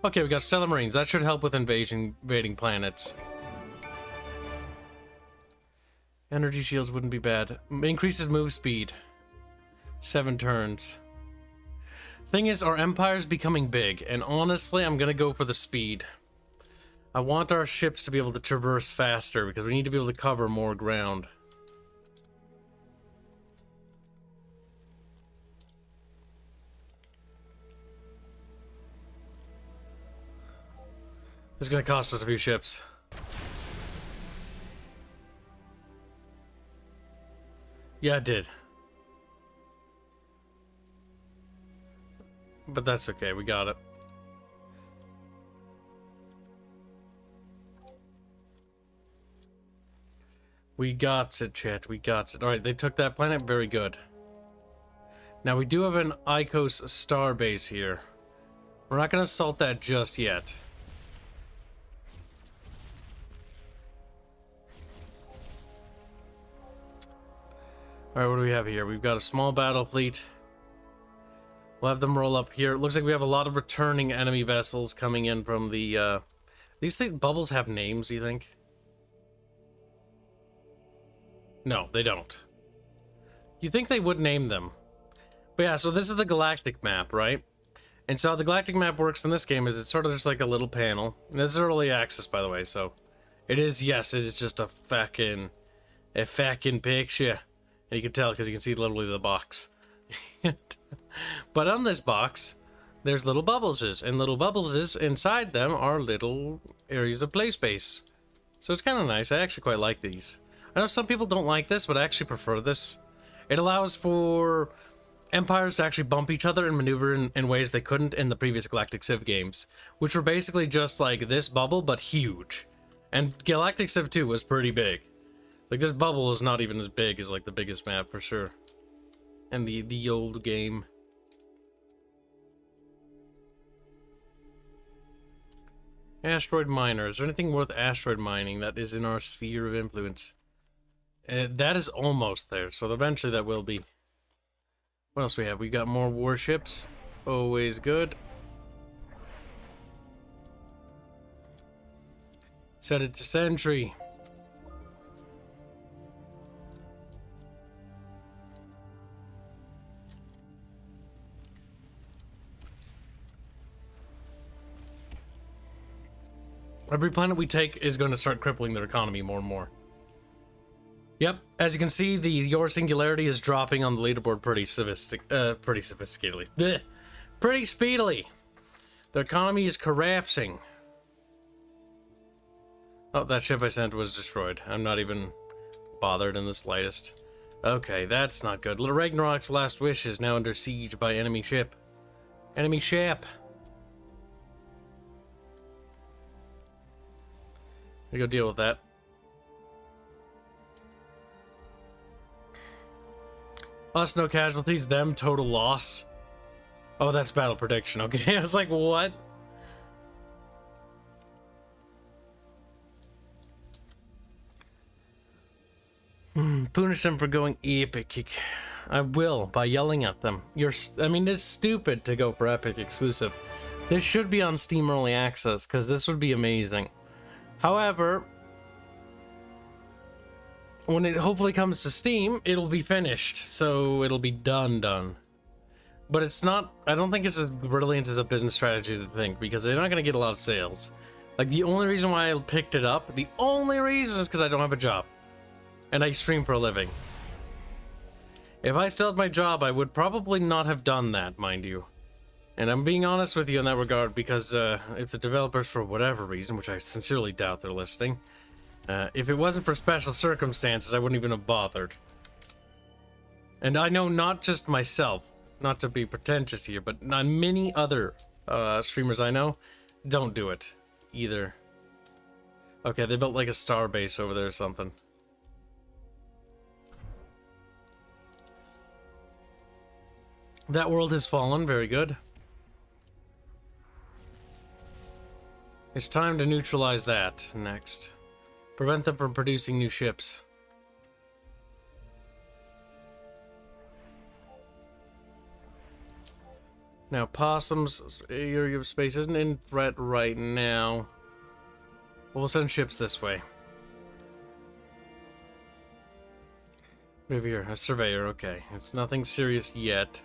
Okay, we got Stellar Marines. That should help with invading planets. Energy shields wouldn't be bad. Increases move speed. 7 turns. Thing is, our empire's becoming big, and honestly, I'm gonna go for the speed. I want our ships to be able to traverse faster, because we need to be able to cover more ground. This is gonna cost us a few ships. Yeah, it did. But that's okay, we got it. We got it, chat, we got it. Alright, they took that planet, very good. Now we do have an Icos star base here. We're not gonna assault that just yet. Alright, what do we have here? We've got a small battle fleet. We'll have them roll up here. It looks like we have a lot of returning enemy vessels coming in from the, These bubbles have names, you think? No, they don't. You think they would name them. But yeah, so this is the galactic map, right? And so how the galactic map works in this game is it's sort of just like a little panel. And this is early access, by the way, so... It is, yes, it is just a fucking picture. And you can tell because you can see literally the box. But on this box, there's little bubbleses, and little bubbleses inside them are little areas of play space. So it's kind of nice. I actually quite like these. I know some people don't like this, but I actually prefer this. It allows for empires to actually bump each other and maneuver in ways they couldn't in the previous Galactic Civ games, which were basically just like this bubble, but huge. And Galactic Civ 2 was pretty big. Like, this bubble is not even as big as, like, the biggest map, for sure. And the old game. Asteroid miner. Is there anything worth asteroid mining that is in our sphere of influence? That is almost there, so eventually that will be. What else we have? We got more warships. Always good. Set it to sentry. Every planet we take is going to start crippling their economy more and more. Yep, as you can see, your singularity is dropping on the leaderboard pretty sophisticatedly. Blech. Pretty speedily. Their economy is collapsing. Oh, that ship I sent was destroyed. I'm not even bothered in the slightest. Okay, that's not good. Ragnarok's last wish is now under siege by enemy ship. Enemy ship. We go deal with that. Us, no casualties. Them, total loss. Oh, that's battle prediction. Okay, I was like, what? Punish them for going epic. I will, by yelling at them. I mean, it's stupid to go for epic exclusive. This should be on Steam Early Access, because this would be amazing. However, when it hopefully comes to Steam, it'll be finished, so it'll be done. But it's not, I don't think it's as brilliant as a business strategy as I think, because they're not going to get a lot of sales. Like, the only reason why I picked it up, the only reason is because I don't have a job. And I stream for a living. If I still had my job, I would probably not have done that, mind you. And I'm being honest with you in that regard, because if the developers, for whatever reason, which I sincerely doubt they're listening, if it wasn't for special circumstances, I wouldn't even have bothered. And I know not just myself, not to be pretentious here, but many other streamers I know don't do it either. Okay, they built like a star base over there or something. That world has fallen, very good. It's time to neutralize that next. Prevent them from producing new ships. Now, Possum's area of space isn't in threat right now. We'll send ships this way. Over here, a surveyor, okay. It's nothing serious yet.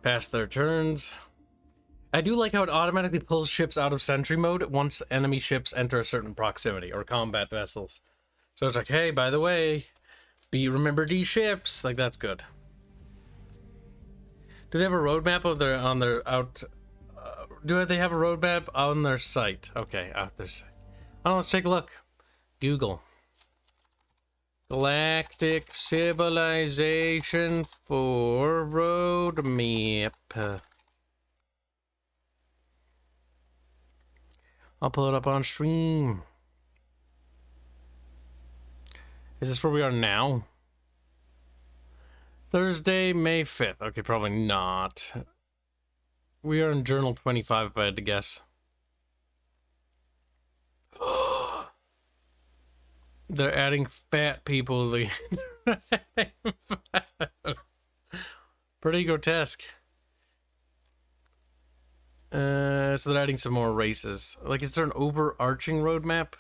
Pass their turns. I do like how it automatically pulls ships out of sentry mode once enemy ships enter a certain proximity, or combat vessels. So it's like, hey, by the way, remember these ships. Like, that's good. Do they have a roadmap of on their out? Do they have a roadmap on their site? Okay, out their site. Oh, let's take a look. Google. Galactic Civilization for roadmap. I'll pull it up on stream. Is this where we are now? Thursday, May 5th. Okay, probably not. We are in Journal 25, if I had to guess. They're adding fat people. Pretty grotesque. So they're adding some more races. Like, is there an overarching roadmap?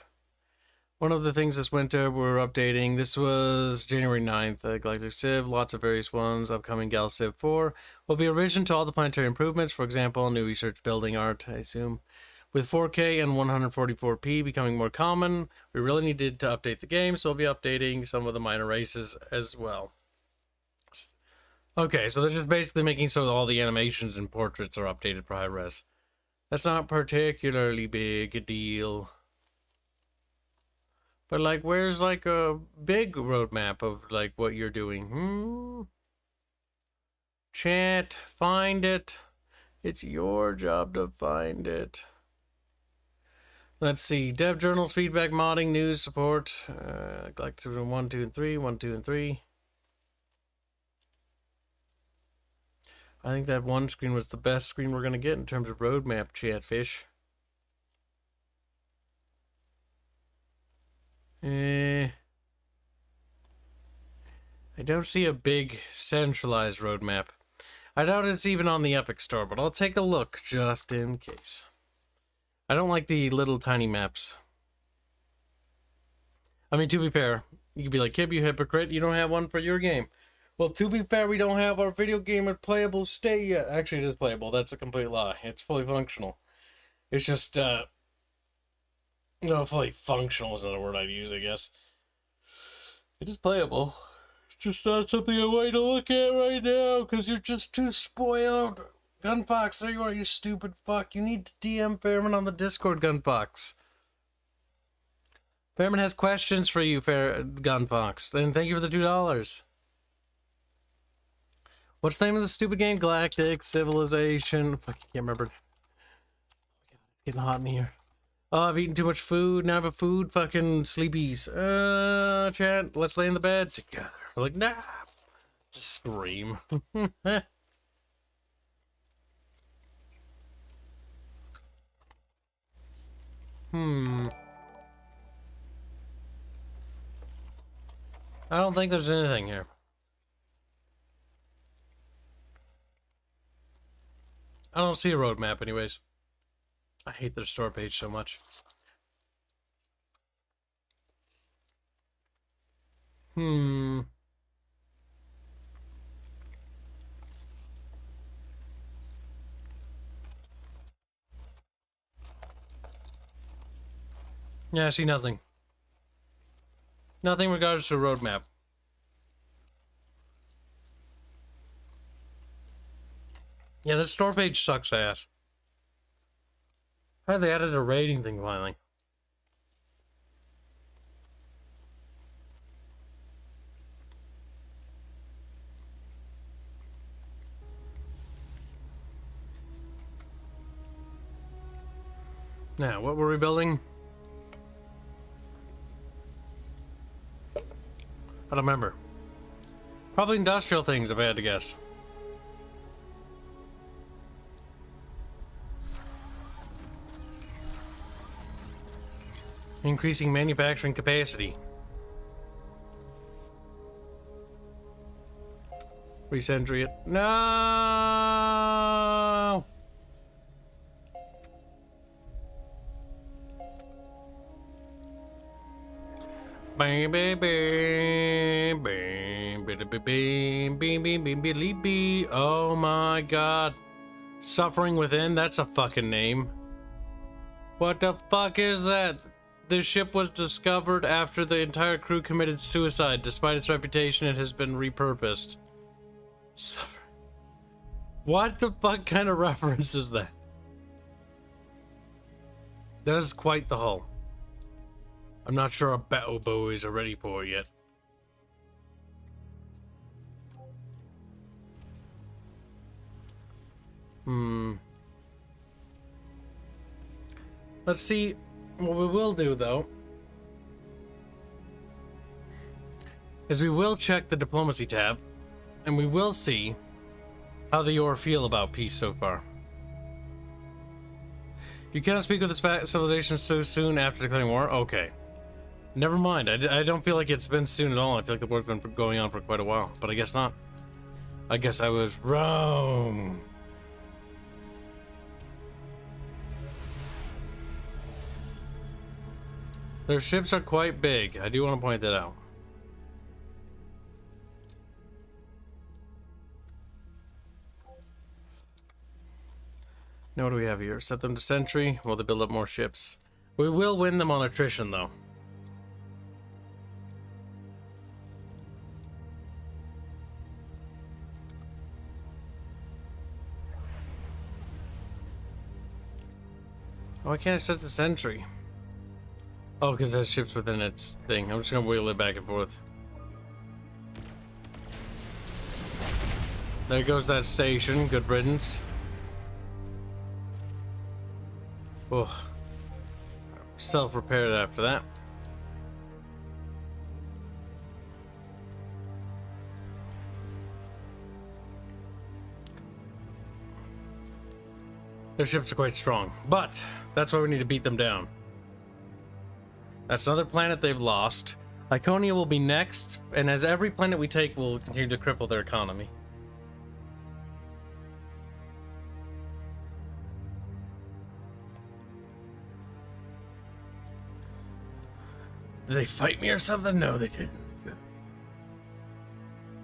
One of the things this winter we're updating, this was January 9th, Galactic Civ, lots of various ones, upcoming GalCiv 4, will be a revision to all the planetary improvements, for example, new research building art, I assume. With 4K and 144p becoming more common, we really needed to update the game, so we'll be updating some of the minor races as well. Okay, so they're just basically making so that all the animations and portraits are updated for high res. That's not particularly big a deal. But, like, where's, like, a big roadmap of, like, what you're doing? Chat, find it. It's your job to find it. Let's see. Dev journals, feedback, modding, news, support. Galactic 1, 2, and 3. 1, 2, and 3. I think that one screen was the best screen we're gonna get in terms of roadmap, Chatfish. I don't see a big centralized roadmap. I doubt it's even on the Epic Store, but I'll take a look just in case. I don't like the little tiny maps. I mean, to be fair, you could be like, Kib, you hypocrite, you don't have one for your game. Well, to be fair, we don't have our video game at playable state yet. Actually, it is playable. That's a complete lie. It's fully functional. It's just, no, fully functional is another word I'd use, I guess. It is playable. It's just not something I want you to look at right now, because you're just too spoiled. Gunfox, there you are, you stupid fuck. You need to DM Fairman on the Discord, Gunfox. Fairman has questions for you, Gunfox. And thank you for the $2. What's the name of the stupid game? Galactic Civilization. Fuck, I can't remember. God, it's getting hot in here. Oh, I've eaten too much food. Now I have a food fucking sleepies. Chat, let's lay in the bed together. We're like, nah. Just scream. I don't think there's anything here. I don't see a roadmap anyways. I hate their store page so much. Yeah, I see nothing. Nothing regards to a roadmap. Yeah, the store page sucks ass. How they added a rating thing finally. Now, what were we building? I don't remember. Probably industrial things, if I had to guess. Increasing manufacturing capacity. Recentry it. No! Bam, bam, bam, bam, bam, bam, bam, bam, bam. Oh my god. Suffering Within? That's a fucking name. What the fuck is that? The ship was discovered after the entire crew committed suicide. Despite its reputation, it has been repurposed. Suffer. What the fuck kind of reference is that? That is quite the hull. I'm not sure our battle buoys are ready for it yet. Let's see. What we will do, though, is we will check the diplomacy tab, and we will see how the Yor feel about peace so far. You cannot speak with this civilization so soon after declaring war? Okay. Never mind. I don't feel like it's been soon at all. I feel like the war's been going on for quite a while, but I guess not. I guess I was wrong. Their ships are quite big. I do want to point that out. Now what do we have here? Set them to sentry while they build up more ships. We will win them on attrition, though. Why can't I set the sentry? Oh, because it has ships within its thing. I'm just gonna wheel it back and forth. There goes that station. Good riddance. Oh. Self-repaired after that. Their ships are quite strong, but that's why we need to beat them down. That's another planet they've lost. Iconia will be next, and as every planet we take will continue to cripple their economy. Did they fight me or something? No, they didn't.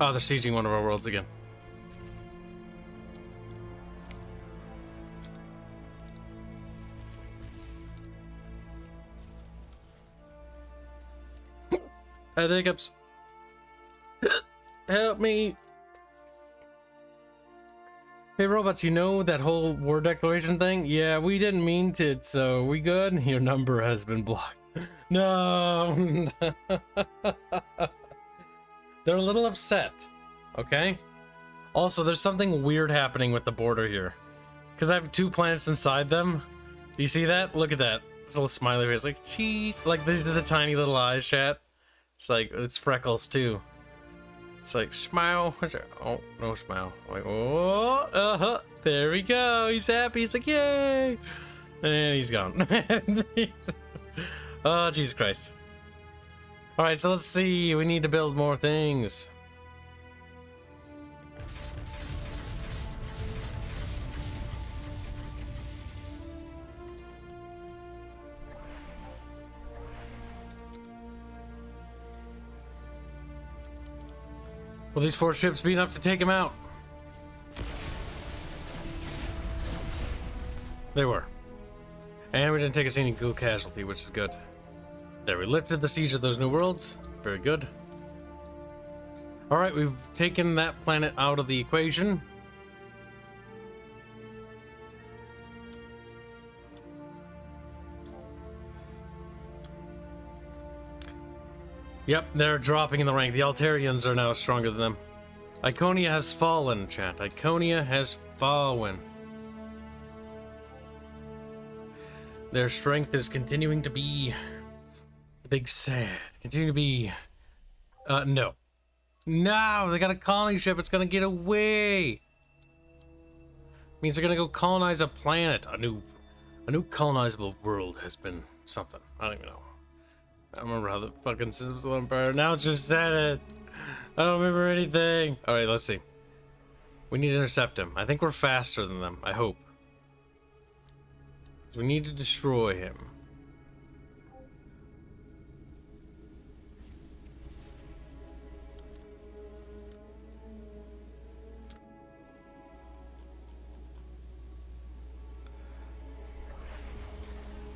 Oh, they're sieging one of our worlds again. I think I'm... Help me! Hey robots, you know that whole war declaration thing? Yeah, we didn't mean to, so we good? Your number has been blocked. No! They're a little upset, okay? Also, there's something weird happening with the border here. Because I have 2 planets inside them. Do you see that? Look at that. This little smiley face, like, cheese. Like, these are the tiny little eyes, chat. It's like, it's freckles, too. It's like, smile. Oh, no smile. Like, oh, uh-huh. There we go. He's happy. He's like, yay. And he's gone. Oh, Jesus Christ. Alright, so let's see. We need to build more things. Will these 4 ships be enough to take him out? They were. And we didn't take a single casualty, which is good. There, we lifted the siege of those new worlds. Very good. Alright, we've taken that planet out of the equation. Yep, they're dropping in the rank. The Altarians are now stronger than them. Iconia has fallen, chat. Iconia has fallen. Their strength is continuing to be the big sad. Continue to be... no. No! They got a colony ship. It's gonna get away! Means they're gonna go colonize a planet. A new colonizable world has been something. I don't even know. I don't remember how the fucking systems of Empire. Now it's just said it. I don't remember anything. Alright, let's see. We need to intercept him. I think we're faster than them. I hope. So we need to destroy him.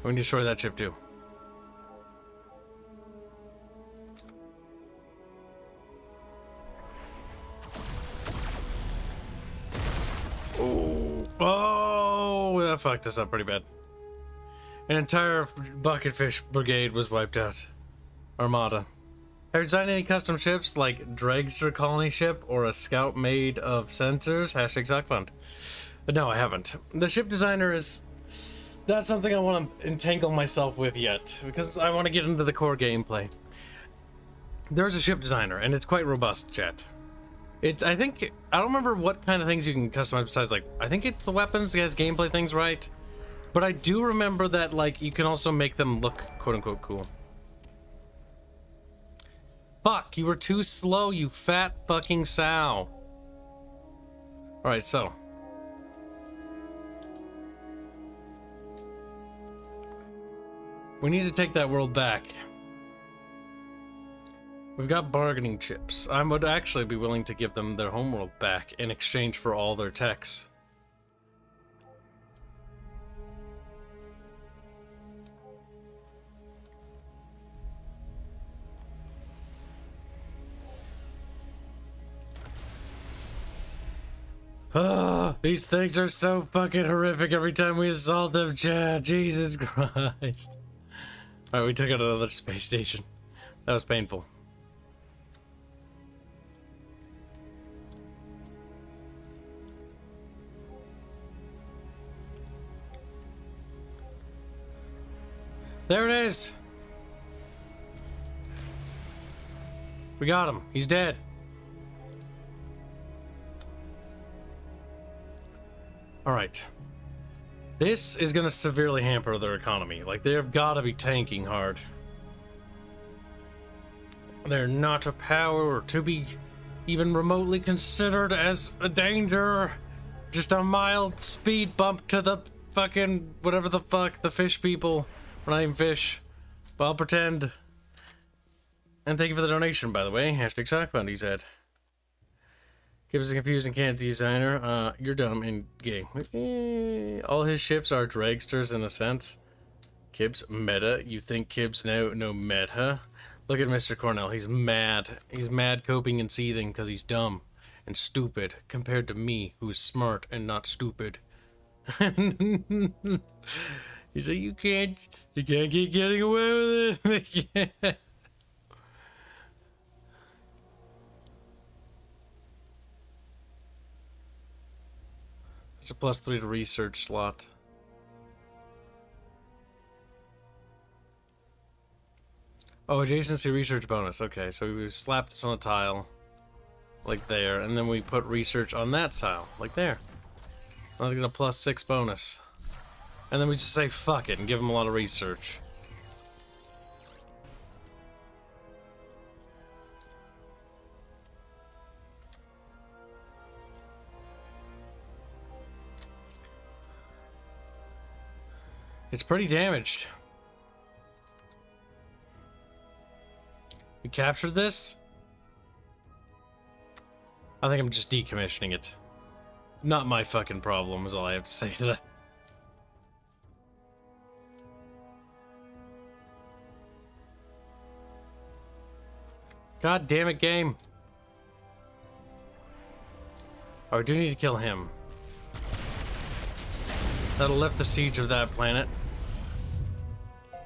We need to destroy that ship too. Oh, that fucked us up pretty bad. An entire bucketfish brigade was wiped out. Armada. Have you designed any custom ships like Dragster colony ship or a scout made of sensors? Hashtag ZocFund. But no, I haven't. The ship designer is not something I want to entangle myself with yet, because I want to get into the core gameplay. There's a ship designer, and it's quite robust, chat. I think, I don't remember what kind of things you can customize besides, like, I think it's the weapons, it has gameplay things, right? But I do remember that, like, you can also make them look quote-unquote cool. Fuck, you were too slow, you fat fucking sow. Alright, so. We need to take that world back. We've got bargaining chips. I would actually be willing to give them their homeworld back in exchange for all their techs. These things are so fucking horrific every time we assault them, Chad. Jesus Christ. Alright, we took out another space station. That was painful. There it is. We got him. He's dead. All right. This is going to severely hamper their economy. Like, they've got to be tanking hard. They're not a power to be even remotely considered as a danger. Just a mild speed bump to the fucking whatever the fuck, the fish people. We're not even fish, but I'll pretend. And thank you for the donation, by the way. Hashtag sock fund, he said. Kibs a confusing candy designer. You're dumb and gay. All his ships are dragsters in a sense. Kibs, meta. You think Kibs no meta? Look at Mr. Cornell. He's mad. He's mad, coping and seething because he's dumb and stupid compared to me, who's smart and not stupid. He's like, you can't keep getting away with it. It's a +3 to research slot. Oh, adjacency research bonus. Okay, so we slap this on a tile, like there, and then we put research on that tile, like there. I'm gonna +6 bonus. And then we just say fuck it and give them a lot of research. It's pretty damaged. We captured this? I think I'm just decommissioning it. Not my fucking problem is all I have to say to that. God damn it, game. Oh, we do need to kill him. That'll lift the siege of that planet.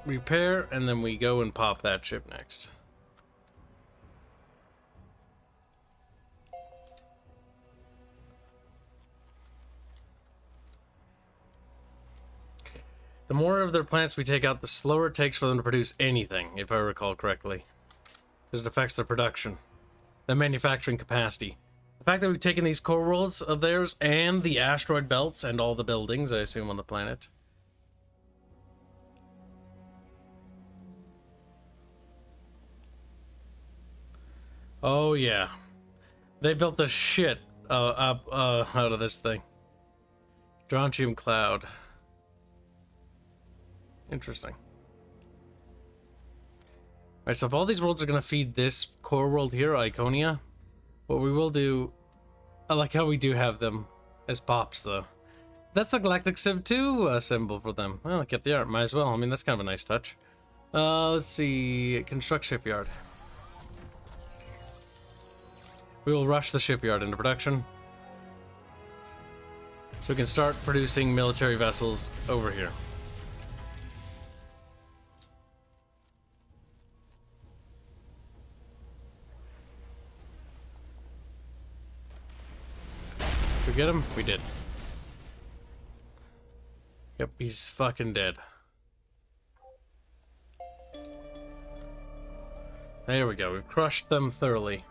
Repair, and then we go and pop that ship next. The more of their plants we take out, the slower it takes for them to produce anything, if I recall correctly. Because it affects their production, their manufacturing capacity. The fact that we've taken these core worlds of theirs and the asteroid belts and all the buildings, I assume, on the planet. Oh yeah, they built the shit up out of this thing. Strontium cloud. Interesting. Alright, so if all these worlds are gonna feed this core world here, Iconia, what we will do, I like how we do have them as pops though. That's the Galactic Civ 2 symbol for them. Well, I kept the art, might as well. I mean, that's kind of a nice touch. Let's see, construct shipyard. We will rush the shipyard into production, so we can start producing military vessels over here. Did we get him? We did. Yep, he's fucking dead. There we go. We've crushed them thoroughly.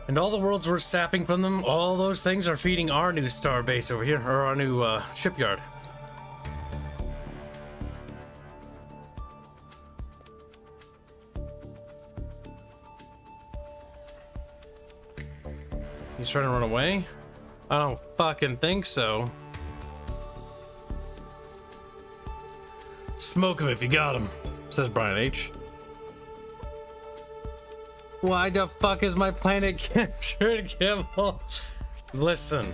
And all the worlds we're sapping from them, all those things are feeding our new star base over here, or our new shipyard. He's trying to run away? I don't fucking think so. Smoke him if you got him, says Brian H. Why the fuck is my planet captured, Kimmel? Listen.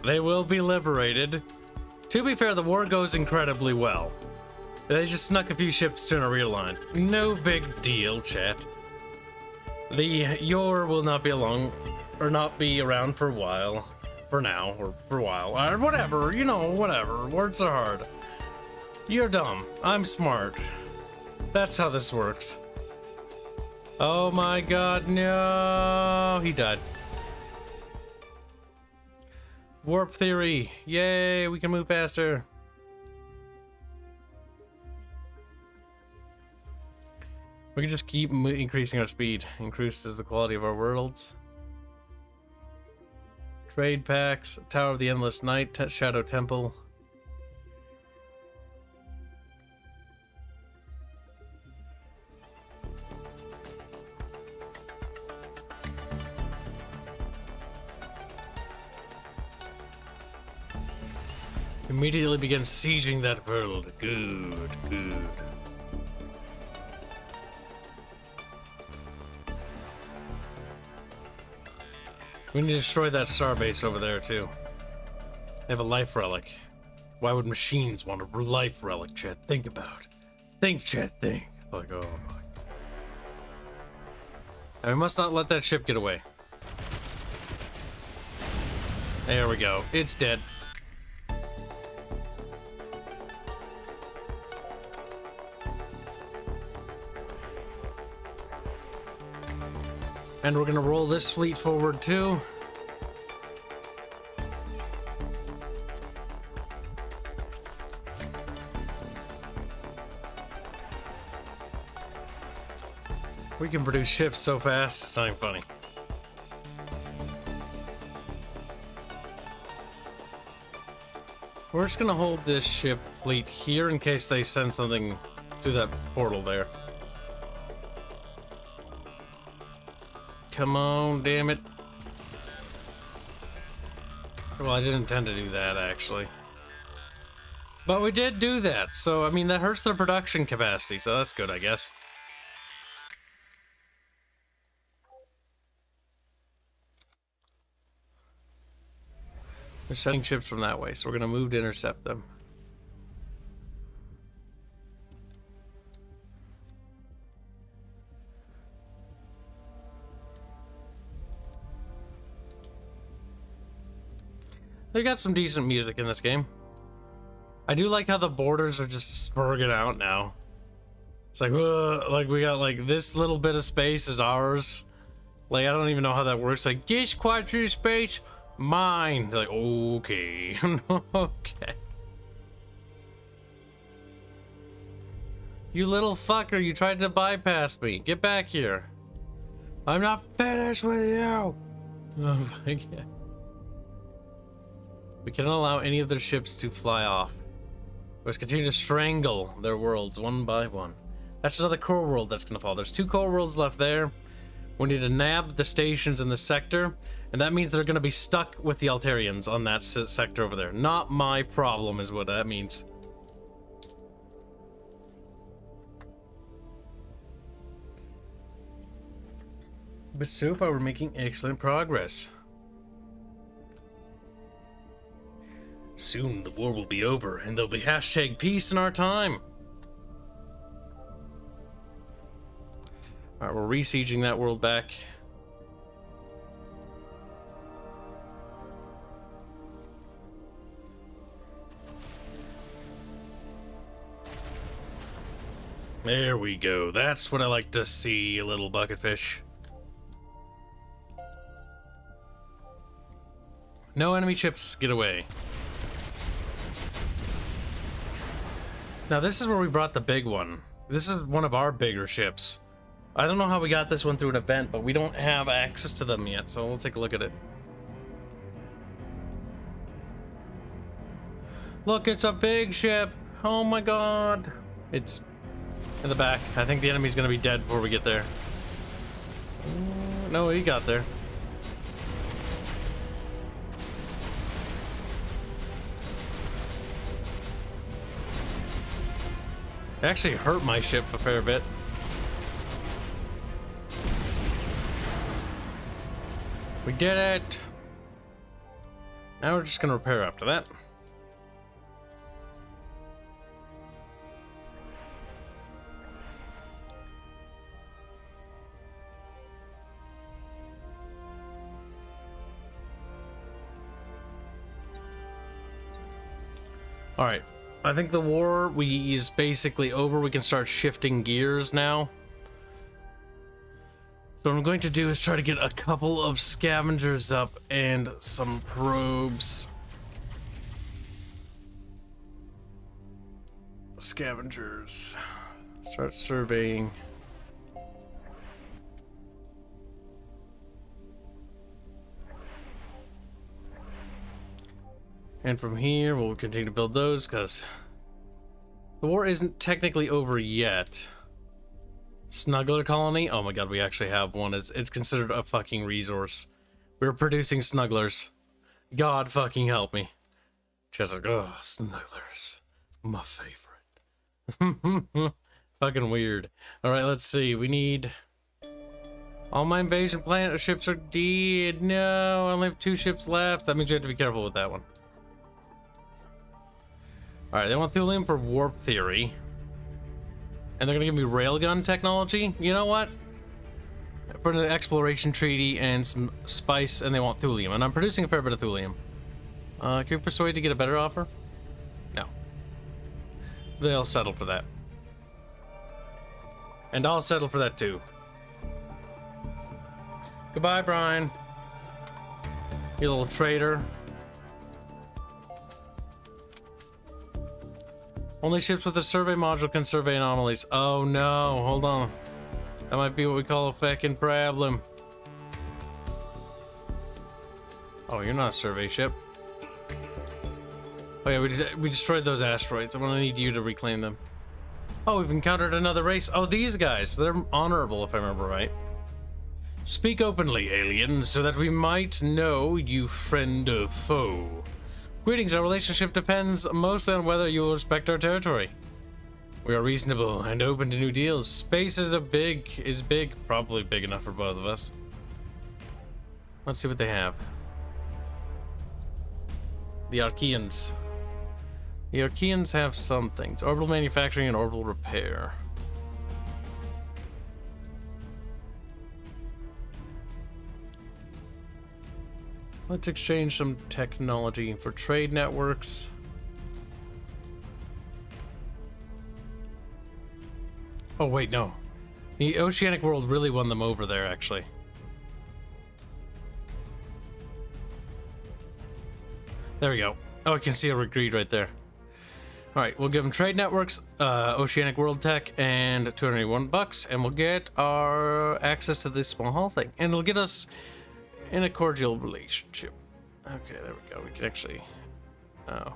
They will be liberated. To be fair, the war goes incredibly well. They just snuck a few ships to a realign. No big deal, chat. The Yor will not be along, or not be around for a while. For now, or for a while. Or whatever, you know, whatever. Words are hard. You're dumb. I'm smart. That's how this works. Oh my god, no! He died. Warp theory. Yay, we can move faster. We can just keep increasing our speed. Increases the quality of our worlds. Trade packs, Tower of the Endless Night, Shadow Temple. Immediately begin sieging that world. Good, good. We need to destroy that starbase over there, too. They have a life relic. Why would machines want a life relic, Chet? Think about it. Think, Chet, think. Like, oh my. And we must not let that ship get away. There we go. It's dead. And we're gonna roll this fleet forward too. We can produce ships so fast, it's not even funny. We're just gonna hold this ship fleet here in case they send something through that portal there. Come on, damn it. Well, I didn't intend to do that, actually. But we did do that, so, I mean, that hurts their production capacity, so that's good, I guess. They're sending ships from that way, so we're gonna move to intercept them. They got some decent music in this game. I do like how the borders are just spurging out now. It's like we got like this little bit of space is ours. Like, I don't even know how that works. Like, this quadrant space, mine. They're like, okay. Okay. You little fucker, you tried to bypass me. Get back here. I'm not finished with you. Oh my god. We cannot allow any of their ships to fly off. We must continue to strangle their worlds one by one. That's another core world that's going to fall. There's 2 core worlds left there. We need to nab the stations in the sector, and that means they're going to be stuck with the Altarians on that sector over there. Not my problem is what that means. But so far we're making excellent progress. Soon the war will be over, and there'll be hashtag peace in our time. Alright, we're re-sieging that world back. There we go. That's what I like to see, a little bucketfish. No enemy ships, get away. Now this is where we brought the big one. This is one of our bigger ships. I don't know how we got this one through an event, but we don't have access to them yet, so we'll take a look at it. Look, it's a big ship. Oh my god. It's in the back. I think the enemy's gonna be dead before we get there. No, he got there. It actually hurt my ship a fair bit. We did it! Now we're just gonna repair after that. Alright. I think the war is basically over. We can start shifting gears now. So what I'm going to do is try to get a couple of scavengers up and some probes. Scavengers. Start surveying. And from here, we'll continue to build those, because the war isn't technically over yet. Snuggler colony? Oh my god, we actually have one. It's considered a fucking resource. We're producing snugglers. God fucking help me. Just like, oh, snugglers. My favorite. Fucking weird. Alright, let's see. We need... All my invasion planet ships are dead. No, I only have 2 ships left. That means we have to be careful with that one. Alright, they want thulium for warp theory. And they're gonna give me railgun technology. You know what? For an exploration treaty and some spice, and they want thulium. And I'm producing a fair bit of thulium. Can we persuade to get a better offer? No. They'll settle for that. And I'll settle for that too. Goodbye, Brian. You little traitor. Only ships with a survey module can survey anomalies. Oh no, hold on. That might be what we call a fucking problem. Oh, you're not a survey ship. Oh yeah, we destroyed those asteroids. I'm gonna need you to reclaim them. Oh, we've encountered another race. Oh, these guys. They're honorable, if I remember right. Speak openly, alien, so that we might know you friend or foe. Greetings, our relationship depends mostly on whether you will respect our territory. We are reasonable and open to new deals. Space is big, probably big enough for both of us. Let's see what they have. The Archeans. The Archeans have some things. Orbital manufacturing and orbital repair. Let's exchange some technology for trade networks. Oh wait, no. The oceanic world really won them over there, actually. There we go. Oh, I can see a agreed right there. Alright, we'll give them trade networks, oceanic world tech, and $281, and we'll get our access to this small hull thing. And it'll get us in a cordial relationship. Okay, there we go. We can actually... Oh.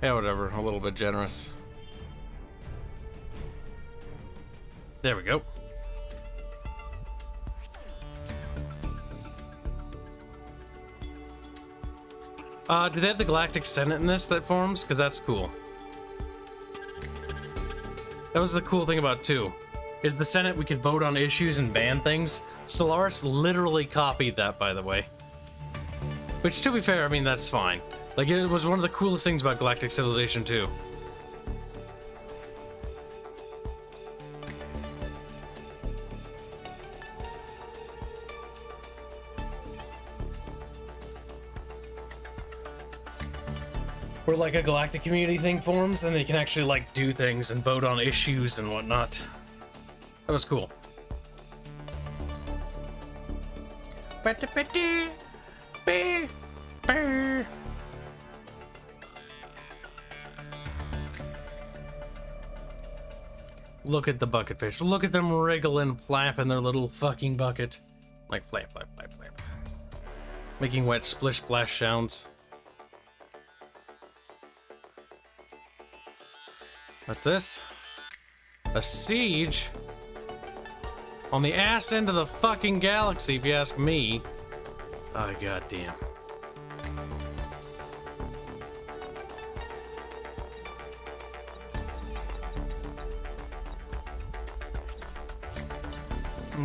Yeah, whatever. A little bit generous. There we go. Do they have the Galactic Senate in this that forms? Because that's cool. That was the cool thing about 2. Is the Senate, we could vote on issues and ban things. Stellaris literally copied that, by the way. Which, to be fair, I mean, that's fine. Like, it was one of the coolest things about Galactic Civilization 2. Where like a galactic community thing forms and they can actually like do things and vote on issues and whatnot. That was cool. Look at the bucket fish. Look at them wriggle and flap in their little fucking bucket. Like flap, flap, flap, flap. Making wet splish splash sounds. What's this? A siege? On the ass end of the fucking galaxy, if you ask me. Oh, goddamn.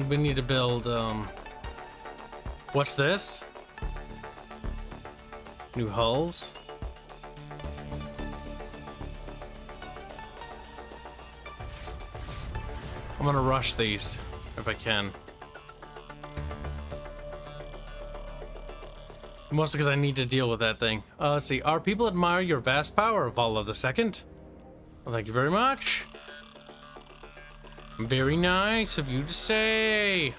We need to build, what's this? New hulls? I'm gonna rush these, if I can. Mostly because I need to deal with that thing. Let's see. Our people admire your vast power, Vala II. Well, thank you very much. Very nice of you to say.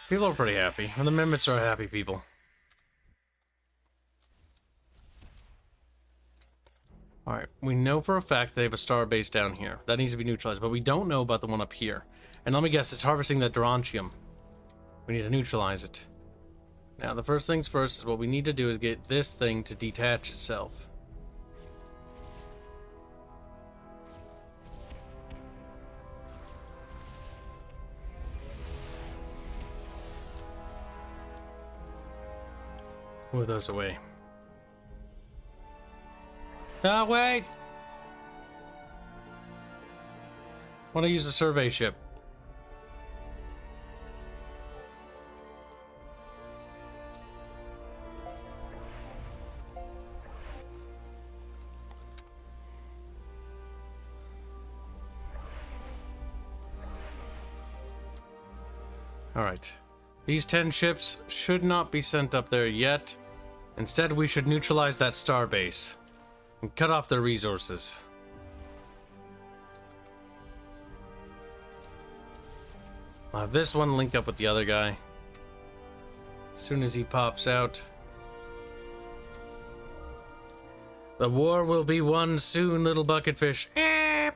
People are pretty happy, and the Mimics are happy people. Alright. We know for a fact they have a star base down here. That needs to be neutralized, but we don't know about the one up here. And let me guess, it's harvesting the Durantium. We need to neutralize it. Now, the first things first is what we need to do is get this thing to detach itself. Move those away. Ah, wait! Want to use a survey ship. Alright. These 10 ships should not be sent up there yet. Instead, we should neutralize that star base and cut off their resources. I'll have this one link up with the other guy. As soon as he pops out. The war will be won soon, little bucketfish.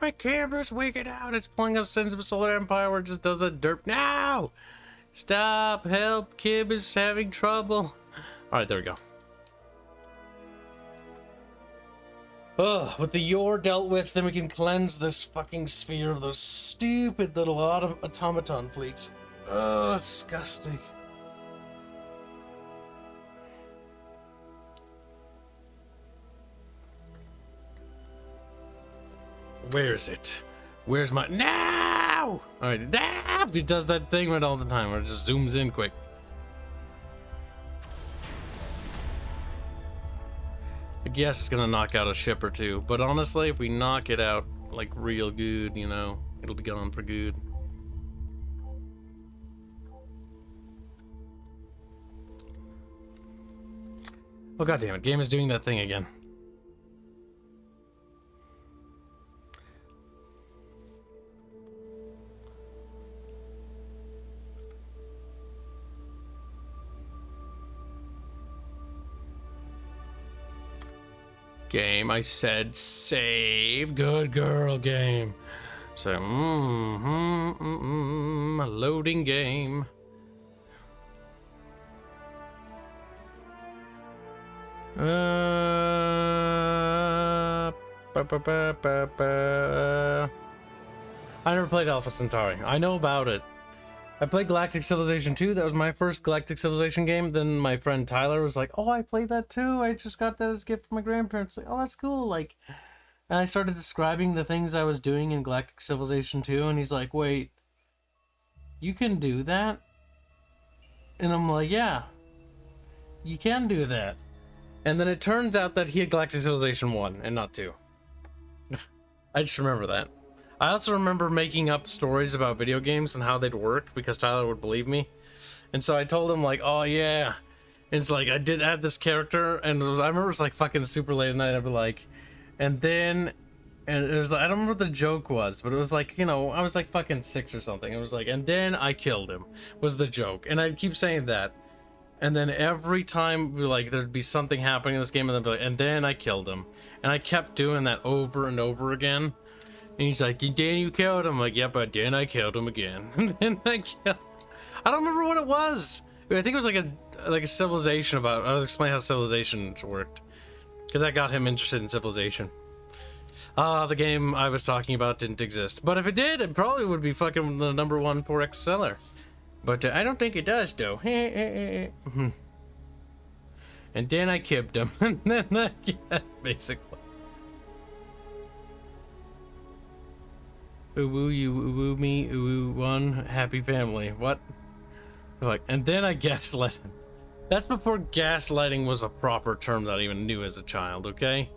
My camera's wicked out. It's pulling us into the solar empire where it just does that derp. Now! Stop! Help! Kib is having trouble. Alright, there we go. Ugh, with the Yor dealt with, then we can cleanse this fucking sphere of those stupid little automaton fleets. Ugh, disgusting. Where is it? Where's my... Now! Alright, now! It does that thing right all the time, where it just zooms in quick. I guess it's gonna knock out a ship or two, but honestly, if we knock it out, like, real good, you know, it'll be gone for good. Oh, goddammit, game is doing that thing again. Game, I said save. Good girl, game. So, loading game. I never played Alpha Centauri. I know about it. I played Galactic Civilization 2. That was my first Galactic Civilization game. Then my friend Tyler was like, oh, I played that too. I just got that as a gift from my grandparents. Like, oh, that's cool. Like, and I started describing the things I was doing in Galactic Civilization 2. And he's like, wait, you can do that? And I'm like, yeah, you can do that. And then it turns out that he had Galactic Civilization 1 and not 2. I just remember that. I also remember making up stories about video games and how they'd work because Tyler would believe me. And so I told him, like, oh yeah. And it's like, I did add this character, and I remember it was like fucking super late at night. I'd be like, and then, and it was, I don't remember what the joke was, but it was like, you know, I was like fucking 6 or something. It was like, and then I killed him, was the joke. And I'd keep saying that. And then every time, like, there'd be something happening in this game, and, like, and then I killed him. And I kept doing that over and over again. And he's like, then you killed him. I'm like, yep, but then I killed him again. And then I killed... I don't remember what it was. I think it was like a civilization about... I was explaining how civilization worked. Because that got him interested in civilization. The game I was talking about didn't exist. But if it did, it probably would be fucking the #1 4X seller. But I don't think it does, though. And then I kibbed him. And then I... Yeah, basically. Ooh, you ooh me, ooh one, happy family. What? Like, and then I gaslit him. That's before gaslighting was a proper term that I even knew as a child, okay?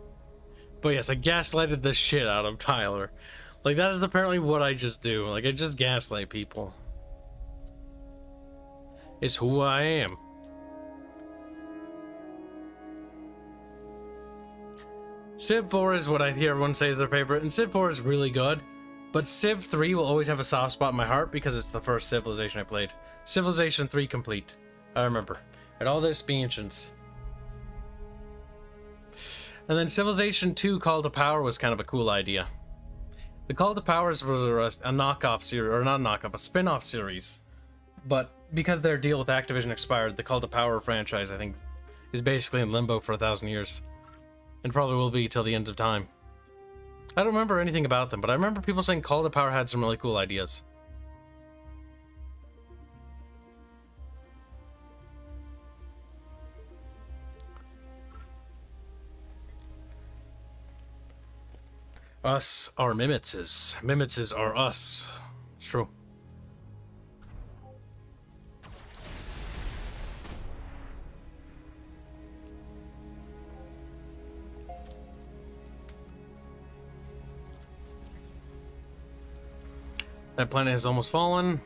But yes, I gaslighted the shit out of Tyler. Like, that is apparently what I just do. Like, I just gaslight people. It's who I am. Civ 4 is what I hear everyone say is their favorite, and Civ 4 is really good. But Civ 3 will always have a soft spot in my heart because it's the first Civilization I played. Civilization 3 complete. I remember. And all the expansions. And then Civilization 2 Call to Power was kind of a cool idea. The Call to Powers were a knockoff series, or not a knockoff, a spin-off series. But because their deal with Activision expired, the Call to Power franchise, I think, is basically in limbo for 1,000 years. And probably will be till the end of time. I don't remember anything about them, but I remember people saying Call to Power had some really cool ideas. Us are Mimitses. Mimitses are us. It's true. That planet has almost fallen.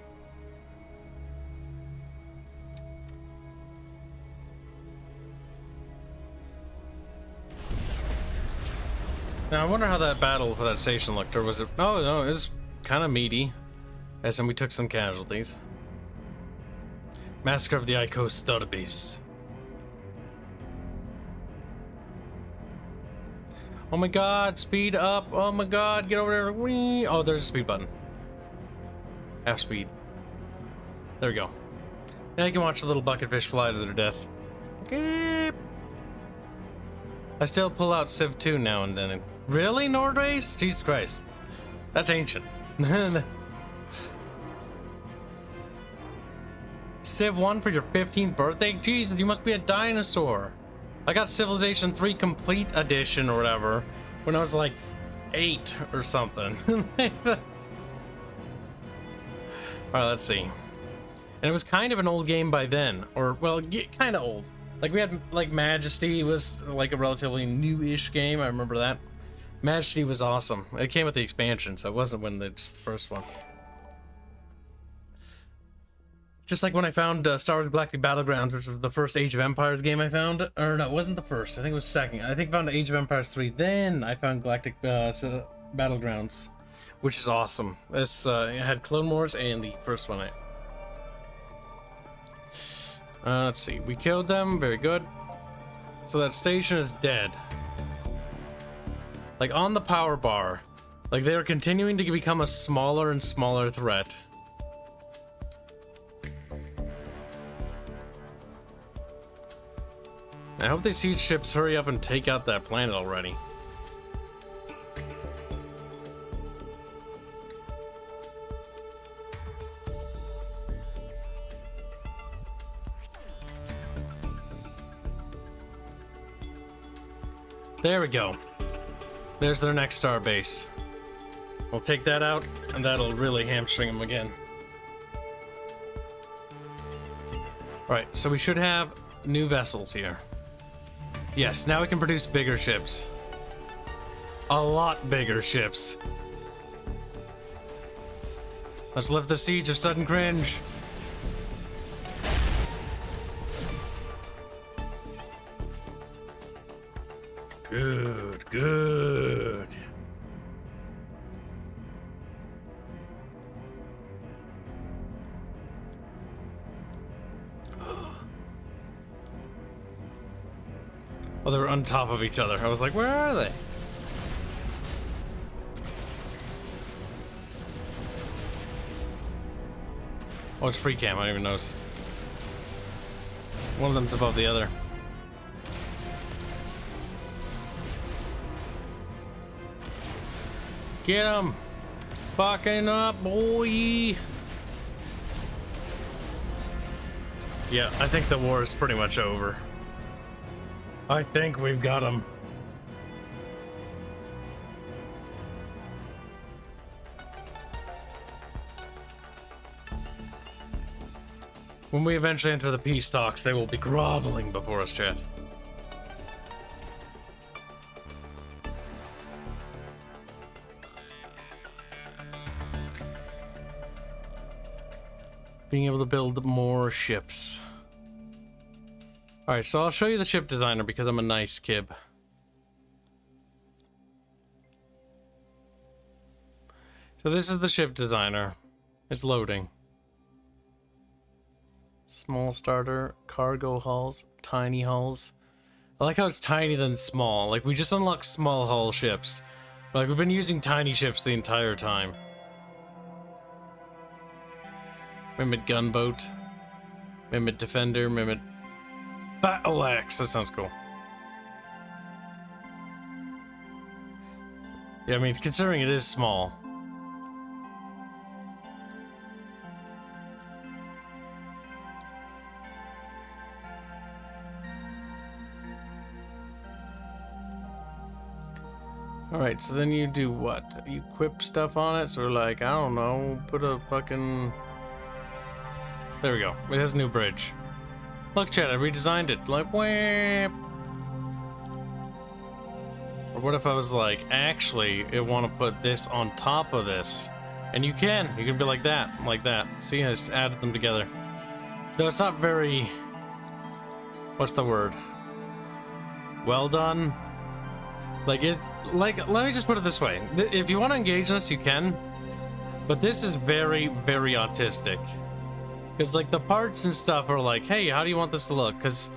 Now I wonder how that battle for that station looked, or was it? Oh no, it was kind of meaty. As in, we took some casualties. Massacre of the Icos database. Oh my god, speed up! Oh my god, get over there! Whee! Oh, there's a speed button. Half speed. There we go. Now you can watch the little bucketfish fly to their death. Okay. I still pull out Civ 2 now and then. Really, Nordrace? Jesus Christ. That's ancient. Civ 1 for your 15th birthday? Jesus, you must be a dinosaur. I got Civilization 3 Complete Edition or whatever when I was like 8 or something. Alright, let's see. And it was kind of an old game by then. Or, well, kind of old. Like, we had, like, Majesty was, like, a relatively new-ish game. I remember that. Majesty was awesome. It came with the expansion, so it wasn't just the first one. Just like when I found Star Wars Galactic Battlegrounds, which was the first Age of Empires game I found. Or, no, it wasn't the first. I think it was second. I think I found Age of Empires 3. Then I found Galactic Battlegrounds, which is awesome. It had Clone Wars and the first one. Let's see. We killed them. Very good. So that station is dead. Like, on the power bar. Like, they are continuing to become a smaller and smaller threat. I hope they siege ships hurry up and take out that planet already. There we go. There's their next star base. We'll take that out, and that'll really hamstring them again. Alright, so we should have new vessels here. Yes, now we can produce bigger ships. A lot bigger ships. Let's lift the siege of Sudden Cringe. Good, good. Oh, they were on top of each other. I was like, where are they? Oh, it's free cam. I didn't even notice. One of them's above the other. Get him! Fucking up, boy! Yeah, I think the war is pretty much over. I think we've got him. When we eventually enter the peace talks, they will be groveling before us, chat. Being able to build more ships. Alright, so I'll show you the ship designer because I'm a nice kib. So this is the ship designer. It's loading. Small starter, cargo hulls, tiny hulls, I like how it's tiny than small. Like, we just unlocked small hull ships. Like, we've been using tiny ships the entire time. Mimid gunboat. Mimid defender. Mimid battle axe. That sounds cool. Yeah, I mean, considering it is small. Alright, so then you do what? You equip stuff on it? So like, I don't know, put a fucking... There we go. It has a new bridge. Look, chat, I redesigned it. Like, whap! Or what if I was like, actually, I want to put this on top of this? And you can be like that, like that. See, I just added them together. Though it's not very... What's the word? Well done? Like, let me just put it this way. If you want to engage this, you can. But this is very, very autistic. Because, like, the parts and stuff are like, hey, how do you want this to look? Because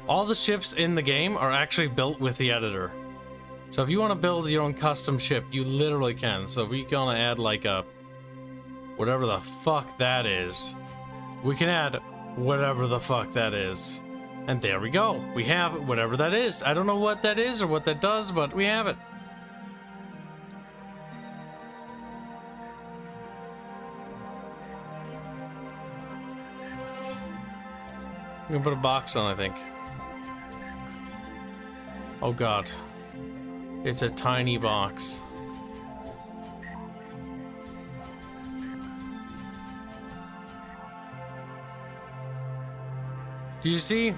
all the ships in the game are actually built with the editor. So if you want to build your own custom ship, you literally can. So if we gonna add, like, a... whatever the fuck that is. We can add whatever the fuck that is. And there we go. We have whatever that is. I don't know what that is or what that does, but we have it. We can put a box on, I think. Oh god. It's a tiny box. Do you see?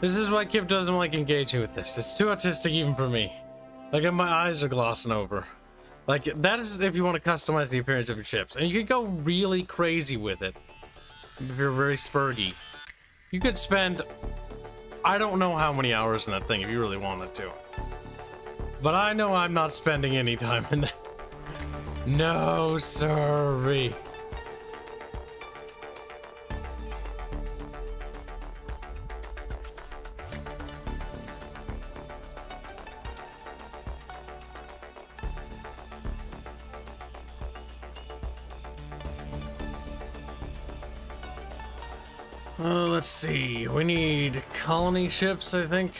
This is why Kip doesn't like engaging with this. It's too autistic even for me. Like, my eyes are glossing over. Like, that is if you want to customize the appearance of your ships. And you can go really crazy with it. If you're very spurgy. You could spend... I don't know how many hours in that thing if you really wanted to. But I know I'm not spending any time in that. No, sorry. Let's see. We need colony ships, I think.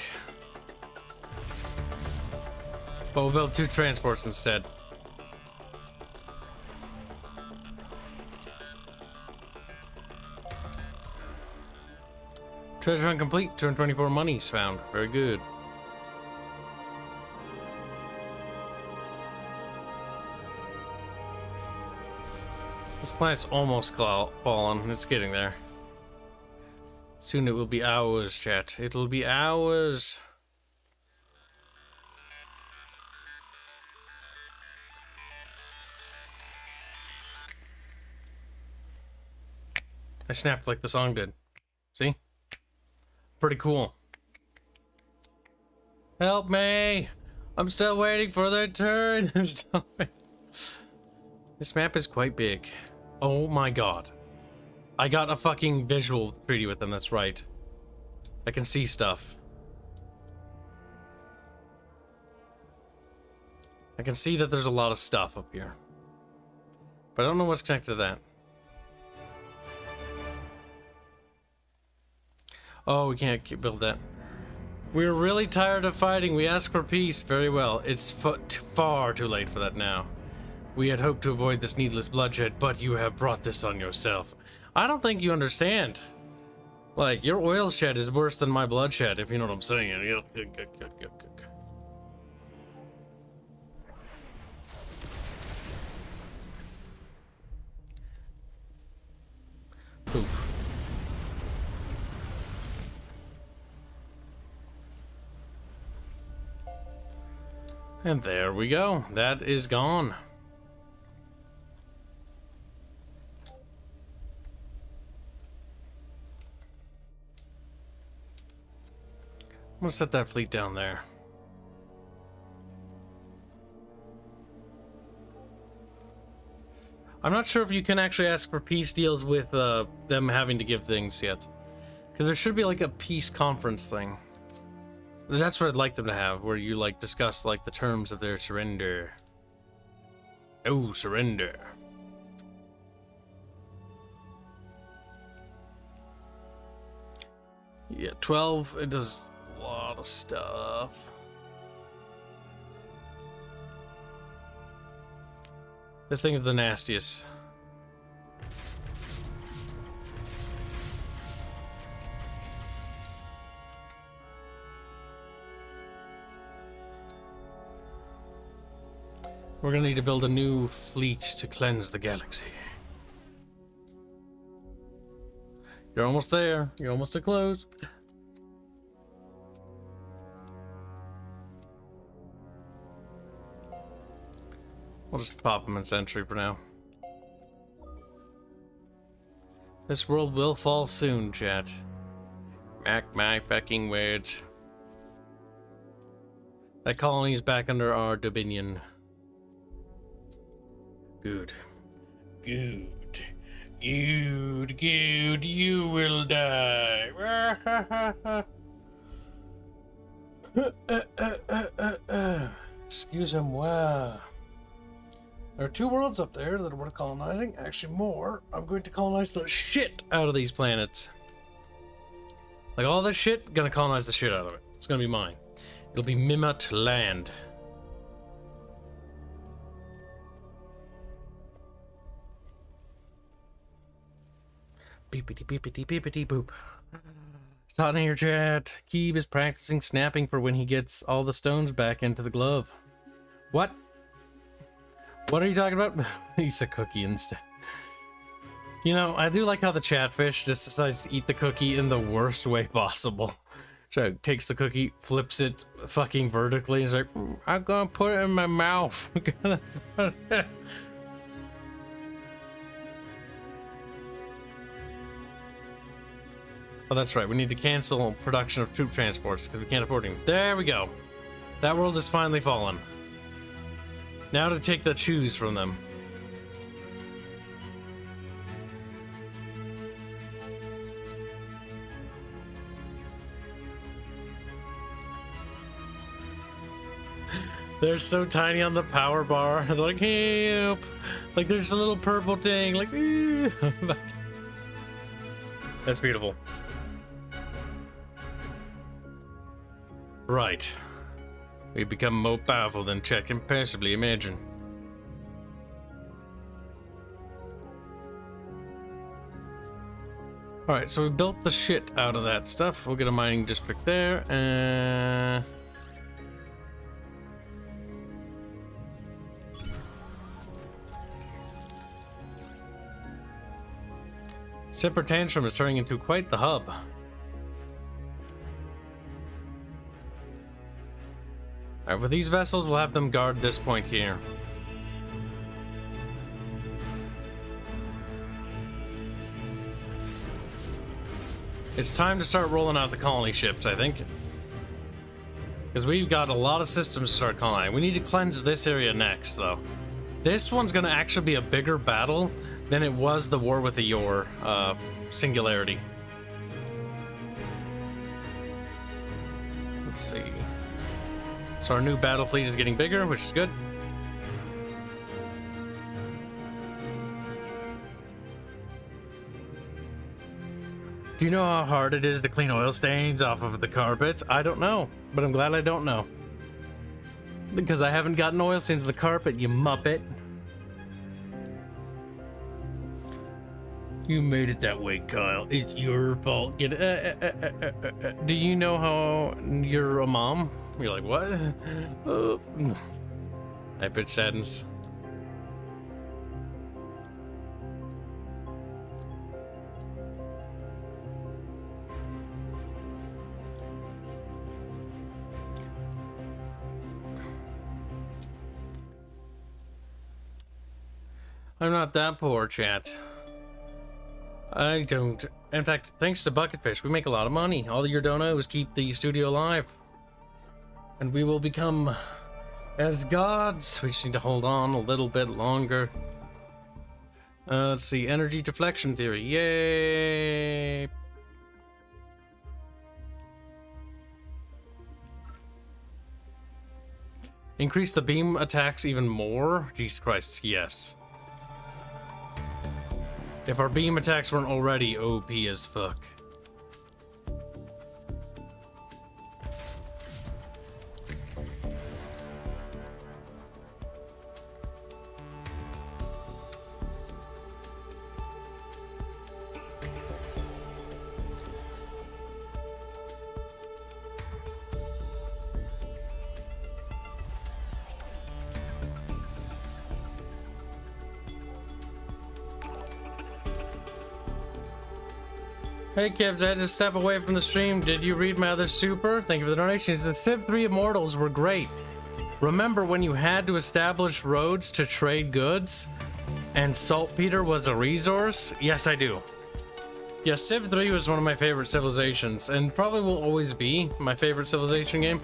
But we'll build 2 transports instead. Treasure hunt complete. 224 monies found. Very good. This planet's almost fallen. It's getting there. Soon it will be ours, chat. It'll be ours. I snapped like the song did. See? Pretty cool. Help me! I'm still waiting for their turn. This map is quite big. Oh my god. I got a fucking visual treaty with them, that's right. I can see stuff. I can see that there's a lot of stuff up here. But I don't know what's connected to that. Oh, we can't build that. We're really tired of fighting. We ask for peace. Very well. It's far too late for that now. We had hoped to avoid this needless bloodshed, but you have brought this on yourself. I don't think you understand. Like, your oil shed is worse than my bloodshed, if you know what I'm saying. Poof. And there we go. That is gone. I'm gonna set that fleet down there. I'm not sure if you can actually ask for peace deals with them having to give things yet. Because there should be like a peace conference thing. That's what I'd like them to have, where you like discuss like the terms of their surrender. Oh, surrender. Yeah, 12, it does a lot of stuff. This thing is the nastiest. We're gonna need to build a new fleet to cleanse the galaxy. You're almost there. You're almost to close. We'll just pop them in Sentry for now. This world will fall soon, chat. Mark my fucking words. That colony's back under our dominion. Good. Good. Good, good, you will die. Excusez-moi. There are 2 worlds up there that are worth colonizing. Actually, more. I'm going to colonize the shit out of these planets. Like, all this shit, gonna colonize the shit out of it. It's gonna be mine. It'll be Mimut land. Beepity beepity beepity boop. It's hot in here, chat. Kibs is practicing snapping for when he gets all the stones back into the glove. What? What are you talking about? He's a cookie instead. You know, I do like how the chatfish just decides to eat the cookie in the worst way possible. So takes the cookie, flips it fucking vertically, and is like, I'm gonna put it in my mouth. Oh, that's right. We need to cancel production of troop transports because we can't afford them. There we go. That world has finally fallen. Now to take the choose from them. They're so tiny on the power bar. They're like, help! Like there's a little purple thing. Like, that's beautiful. Right. We become more powerful than Czech can possibly imagine. Alright, so we built the shit out of that stuff. We'll get a mining district there. Separate Tantrum is turning into quite the hub. Alright, with these vessels, we'll have them guard this point here. It's time to start rolling out the colony ships, I think. Because we've got a lot of systems to start colonizing. We need to cleanse this area next, though. This one's going to actually be a bigger battle than it was the War with the Yor Singularity. Let's see. So our new battle fleet is getting bigger, which is good. Do you know how hard it is to clean oil stains off of the carpet? I don't know, but I'm glad I don't know. Because I haven't gotten oil stains on the carpet, you muppet. You made it that way, Kyle. It's your fault. Do you know how you're a mom? You're like, what? That bitch saddens. I'm not that poor, chat. I don't. In fact, thanks to Bucketfish, we make a lot of money. All you're doing is keep the studio alive. And we will become as gods. We just need to hold on a little bit longer. Let's see. Energy deflection theory. Yay! Increase the beam attacks even more? Jesus Christ, yes. If our beam attacks weren't already OP as fuck. Hey Kibs, I had to step away from the stream. Did you read my other super? Thank you for the donations. The Civ 3 Immortals were great. Remember when you had to establish roads to trade goods? And saltpeter was a resource? Yes, I do. Yeah, Civ 3 was one of my favorite civilizations, and probably will always be my favorite civilization game.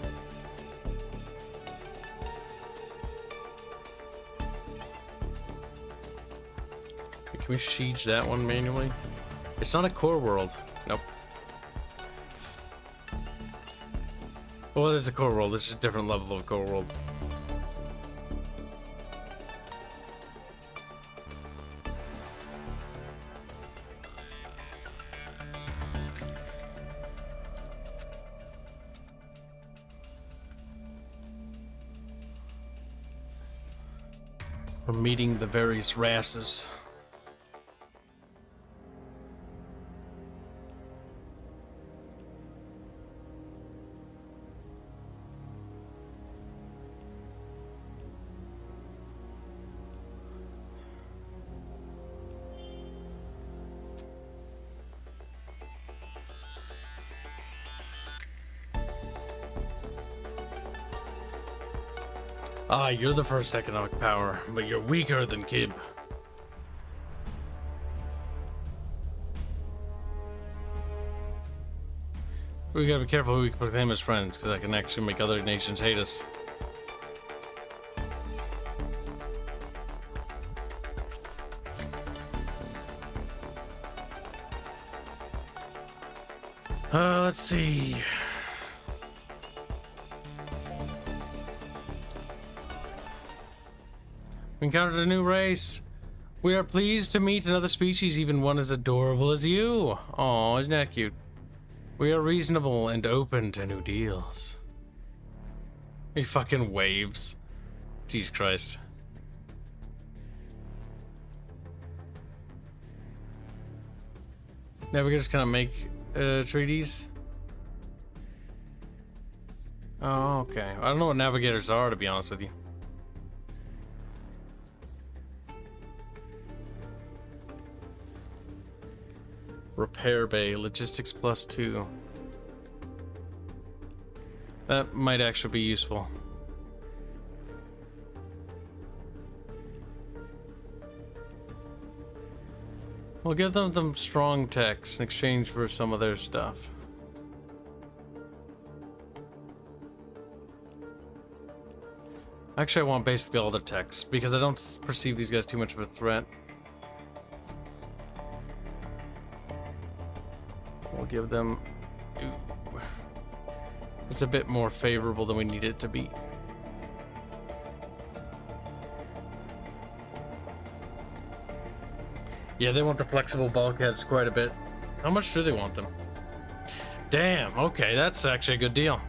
Can we siege that one manually? It's not a core world. Nope. Well, it is a core world. It's just a different level of core world. We're meeting the various races. Ah, you're the first economic power, but you're weaker than Kib. We gotta be careful who we can proclaim as friends, because I can actually make other nations hate us. Let's see. We encountered a new race. We are pleased to meet another species, even one as adorable as you. Aw, isn't that cute? We are reasonable and open to new deals. He fucking waves. Jesus Christ. Navigators cannot make treaties. Oh, okay. I don't know what navigators are, to be honest with you. Repair bay, logistics +2. That might actually be useful. We'll give them some strong techs in exchange for some of their stuff. Actually, I want basically all the techs because I don't perceive these guys too much of a threat. We'll give them... Ooh. It's a bit more favorable than we need it to be. Yeah, they want the flexible bulkheads quite a bit. How much do they want them? Damn, okay, that's actually a good deal.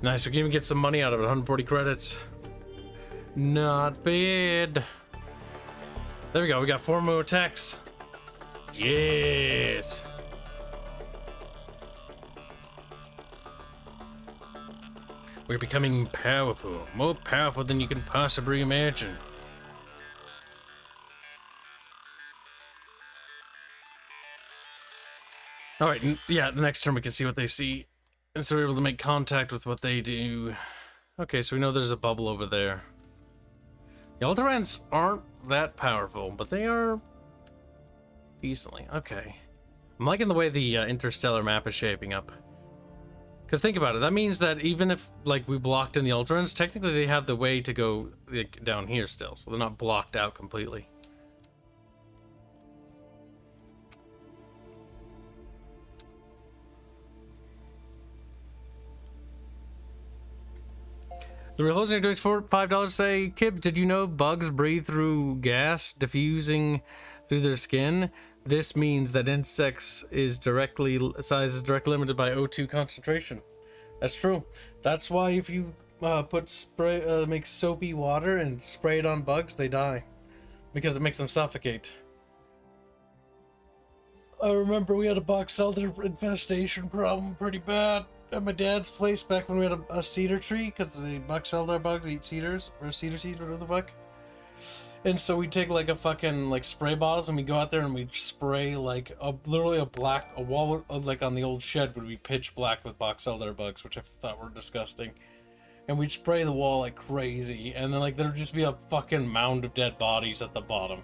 Nice, we can even get some money out of it, 140 credits. Not bad. There we go, we got 4 more techs. Yes. We're becoming powerful, more powerful than you can possibly imagine. Alright, yeah, the next turn we can see what they see. And so we're able to make contact with what they do. Okay, so we know there's a bubble over there. The Alderans aren't that powerful, but they are decently. Okay. I'm liking the way the interstellar map is shaping up. Because think about it, that means that even if like we blocked in the Ultrans, technically they have the way to go like, down here still, so they're not blocked out completely. The real hosting doing for $5 say, Kibs, did you know bugs breathe through gas diffusing through their skin? This means that insects size is directly limited by O2 concentration. That's true. That's why if you make soapy water and spray it on bugs, they die. Because it makes them suffocate. I remember we had a box elder infestation problem pretty bad at my dad's place back when we had a cedar tree, because the box elder bugs eat cedars, or cedar seed, whatever the fuck. And so we take like a fucking like spray bottles and we go out there and we spray like literally a wall of, like on the old shed would be pitch black with box elder bugs, which I thought were disgusting. And we'd spray the wall like crazy, and then like there'd just be a fucking mound of dead bodies at the bottom.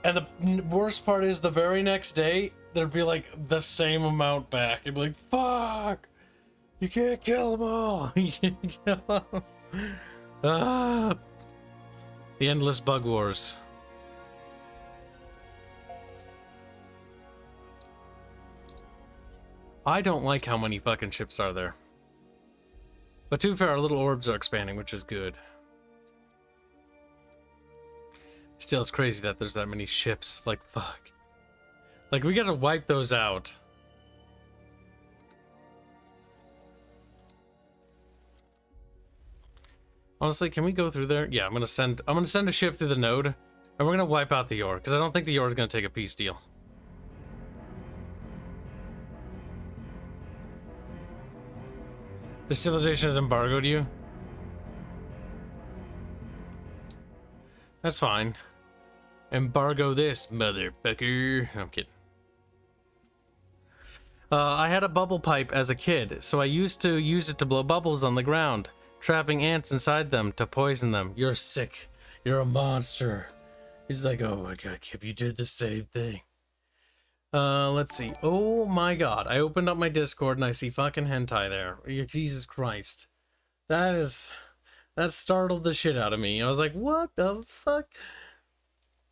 And the worst part is the very next day there'd be like the same amount back. It'd be like, fuck, you can't kill them all. You can't kill them. Ah. The endless bug wars. I don't like how many fucking ships are there. But to be fair, our little orbs are expanding, which is good. Still, it's crazy that there's that many ships. Like, fuck. Like, we gotta wipe those out. Honestly, can we go through there? Yeah, I'm gonna send a ship through the node, and we're gonna wipe out the Yor, because I don't think the Yor is gonna take a peace deal. The civilization has embargoed you? That's fine. Embargo this, motherfucker. I'm kidding. I had a bubble pipe as a kid, so I used to use it to blow bubbles on the ground, trapping ants inside them to poison them. You're sick. You're a monster. He's like, oh my god, Kip, you did the same thing. Let's see. Oh my god. I opened up my Discord and I see fucking hentai there. Jesus Christ. That startled the shit out of me. I was like, what the fuck?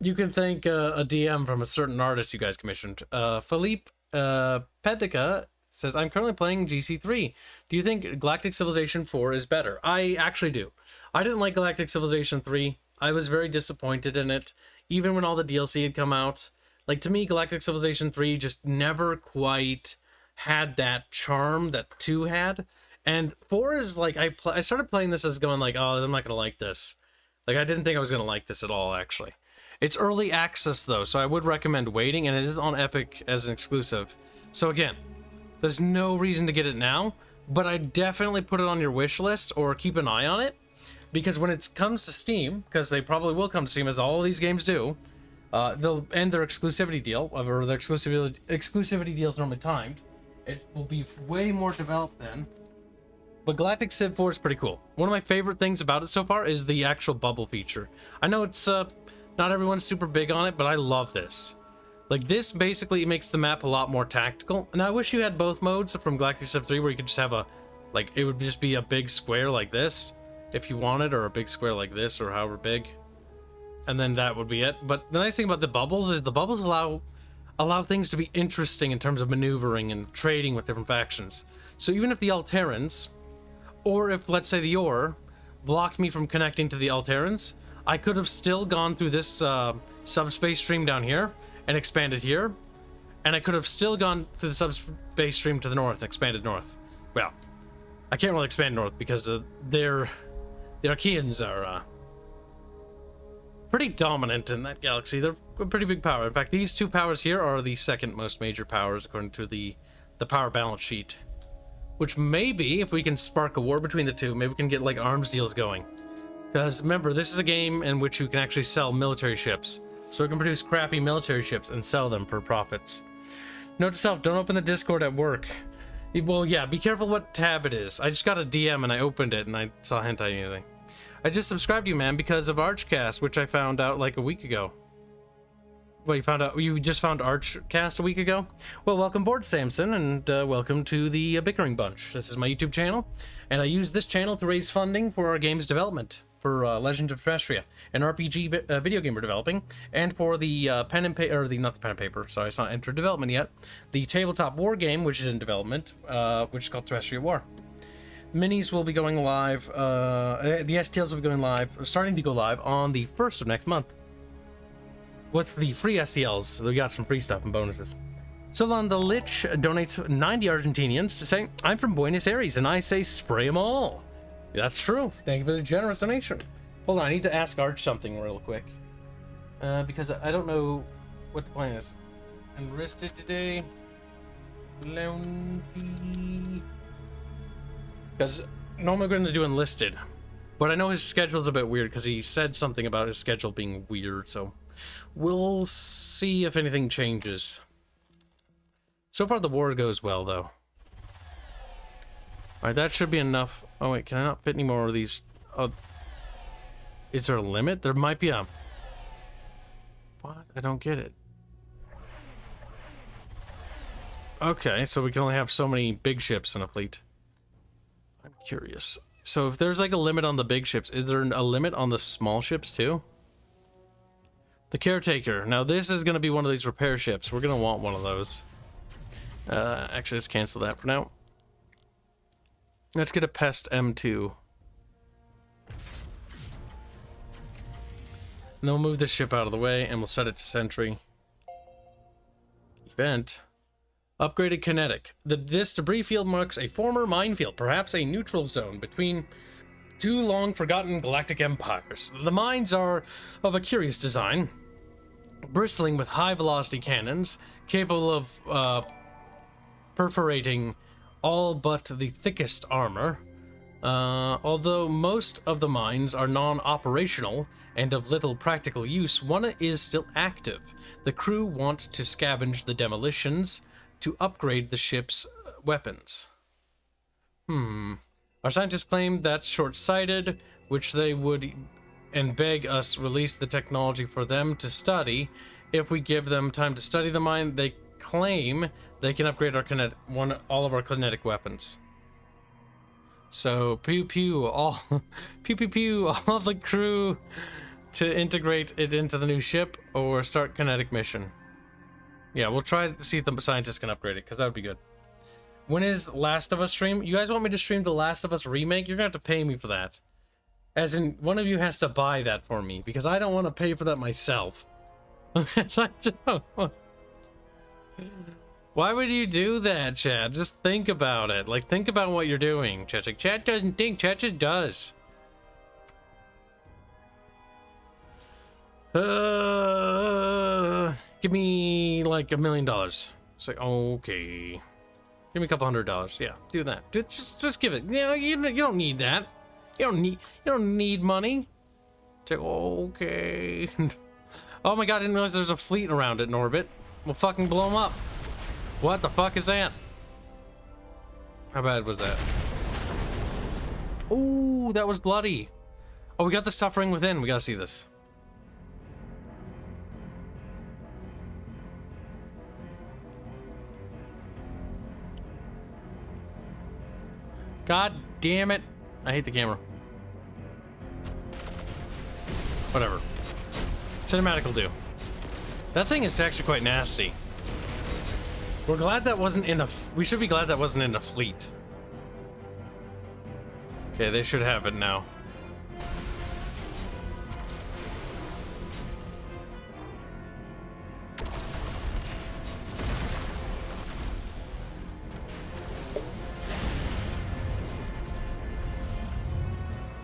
You can thank a DM from a certain artist you guys commissioned. Philippe Pedica says, I'm currently playing GC3. Do you think Galactic Civilization 4 is better? I actually do. I didn't like Galactic Civilization 3. I was very disappointed in it. Even when all the DLC had come out. Like, to me, Galactic Civilization 3 just never quite had that charm that 2 had. And 4 is like, I started playing this as going like, oh, I'm not going to like this. Like, I didn't think I was going to like this at all, actually. It's early access, though, so I would recommend waiting, and it is on Epic as an exclusive. So again, there's no reason to get it now, but I definitely put it on your wish list or keep an eye on it, because when it comes to Steam, because they probably will come to Steam, as all of these games do, they'll end their exclusivity deal, or their exclusivity deal is normally timed. It will be way more developed then. But Galactic Civ 4 is pretty cool. One of my favorite things about it so far is the actual bubble feature. I know it's not everyone's super big on it, but I love this. Like, this basically makes the map a lot more tactical. And I wish you had both modes from Galactic Civ 3, where you could just have a, like, it would just be a big square like this, if you wanted, or a big square like this, or however big. And then that would be it. But the nice thing about the bubbles is the bubbles allow things to be interesting in terms of maneuvering and trading with different factions. So even if the Alterans, or if, let's say, the Yor blocked me from connecting to the Alterans, I could have still gone through this subspace stream down here and expanded here, and I could have still gone through the subspace stream to the north and expanded north. Well, I can't really expand north because the Archaeans are pretty dominant in that galaxy. They're a pretty big power. In fact, these two powers here are the second most major powers according to the power balance sheet. Which maybe, if we can spark a war between the two, maybe we can get like arms deals going. Because remember, this is a game in which you can actually sell military ships. So we can produce crappy military ships and sell them for profits. Note to self, don't open the Discord at work. Well, yeah, be careful what tab it is. I just got a DM and I opened it and I saw hentai music. I just subscribed to you, man, because of Archcast, which I found out like a week ago. Well, you found out, you just found Archcast a week ago? Well, welcome aboard, Samson, and welcome to the Bickering Bunch. This is my YouTube channel, and I use this channel to raise funding for our game's development, for Legend of Terrestria, an RPG video game we're developing, and for the pen and paper, or the, not the pen and paper, sorry, it's not entered development yet, the tabletop war game, which is in development, which is called Terrestria War. Minis will be going live, the STLs will be going live, starting to go live on the 1st of next month. With the free STLs, we got some free stuff and bonuses. Solon the Lich donates 90 Argentinians to say, I'm from Buenos Aires, and I say spray them all. That's true. Thank you for the generous donation. Hold on, I need to ask Arch something real quick. Because I don't know what the plan is. Enlisted today. Because normally we're going to do enlisted. But I know his schedule's a bit weird because he said something about his schedule being weird, so we'll see if anything changes. So far the war goes well, though. Alright, that should be enough. Oh wait, can I not fit any more of these? Oh, is there a limit? There might be a... What? I don't get it. Okay, so we can only have so many big ships in a fleet. I'm curious. So if there's like a limit on the big ships, is there a limit on the small ships too? The Caretaker. Now this is going to be one of these repair ships. We're going to want one of those. Actually, let's cancel that for now. Let's get a Pest M2. And then we'll move this ship out of the way and we'll set it to sentry. Event. Upgraded kinetic. This debris field marks a former minefield, perhaps a neutral zone between two long-forgotten galactic empires. The mines are of a curious design, bristling with high-velocity cannons, capable of perforating all but the thickest armor. Although most of the mines are non-operational and of little practical use, one is still active. The crew want to scavenge the demolitions to upgrade the ship's weapons. Our scientists claim that's short-sighted, which they would and beg us release the technology for them to study. If we give them time to study the mine, they claim they can upgrade our all of our kinetic weapons. So pew pew, all pew pew pew, all the crew to integrate it into the new ship or start kinetic mission. Yeah, we'll try to see if the scientists can upgrade it, because that would be good. When is Last of Us stream? You guys want me to stream the Last of Us remake? You're going to have to pay me for that. As in, one of you has to buy that for me, because I don't want to pay for that myself. I don't. Why would you do that, Chad? Just think about it. Like, think about what you're doing. Chad's like, Chad doesn't think, Chad just does. Give me like $1 million. It's like, okay. Give me a couple $100. Yeah, do that. Just give it. You don't need that. You don't need money. It's like, okay. Oh my god, I didn't realize there's a fleet around it in orbit. We'll fucking blow them up. What the fuck is that? How bad was that? Ooh, that was bloody. Oh, we got the Suffering Within. We gotta see this. God damn it. I hate the camera. Whatever. Cinematic will do. That thing is actually quite nasty. We're glad that wasn't in a... We should be glad that wasn't in a fleet. Okay, they should have it now.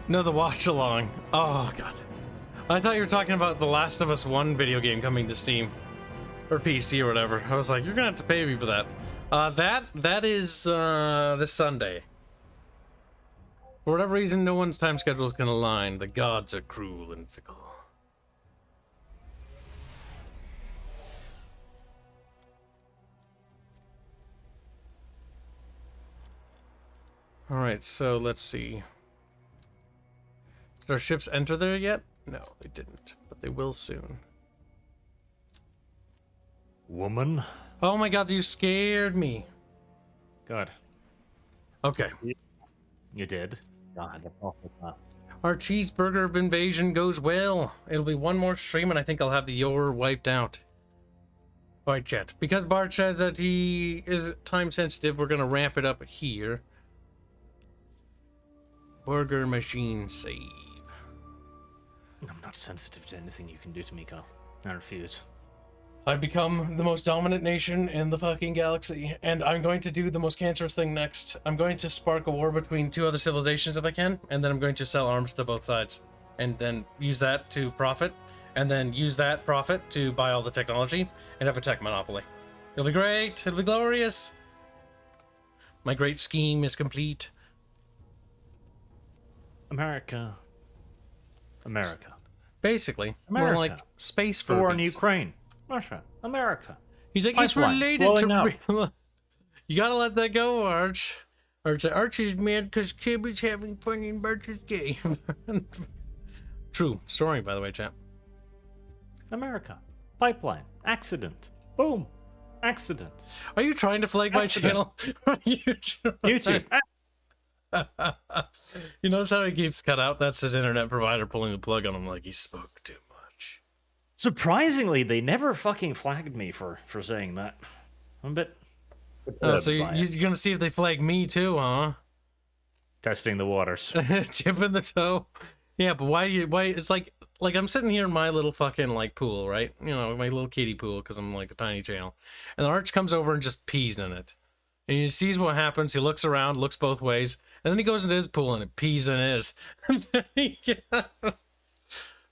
No, the watch along. Oh, God. I thought you were talking about the Last of Us 1 video game coming to Steam. Or PC or whatever. I was like, you're gonna have to pay me for that. That is, this Sunday. For whatever reason, no one's time schedule is gonna align. The gods are cruel and fickle. Alright, so let's see. Did our ships enter there yet? No, they didn't, but they will soon. woman. Oh my god, you scared me. God. Okay. You did. God, the awful stuff. Our cheeseburger invasion goes well. It'll be one more stream and I think I'll have the Yor wiped out. Alright, chat. Because Bart said that he is time sensitive, we're gonna ramp it up here. Burger machine save. I'm not sensitive to anything you can do to me, Kyle. I refuse. I've become the most dominant nation in the fucking galaxy, and I'm going to do the most cancerous thing next. I'm going to spark a war between two other civilizations if I can, and then I'm going to sell arms to both sides, and then use that to profit, and then use that profit to buy all the technology, and have a tech monopoly. It'll be great! It'll be glorious! My great scheme is complete. America. Basically, America. we're like space The war in Furbies. Ukraine. Russia. America. He's like, it's Pipelines related to... blowing up. You gotta let that go, Arch. Arch is mad because Kib is having fun in Bart's game. True story, by the way, chap. America. Pipeline. Accident. Boom. Accident. Are you trying to flag my Accident. channel? Are you trying- YouTube. You notice how he keeps cut out? That's his internet provider pulling the plug on him like he spoke too much. Surprisingly, they never fucking flagged me for saying that. I'm a bit Oh, so by it. you're gonna see if they flag me too, huh? Testing the waters. Tipping the toe. Yeah, but why it's like I'm sitting here in my little fucking like pool, right? You know, my little kiddie pool because I'm like a tiny channel. And the Arch comes over and just pees in it. And he sees what happens, he looks around, looks both ways, and then he goes into his pool and it pees in his. And then he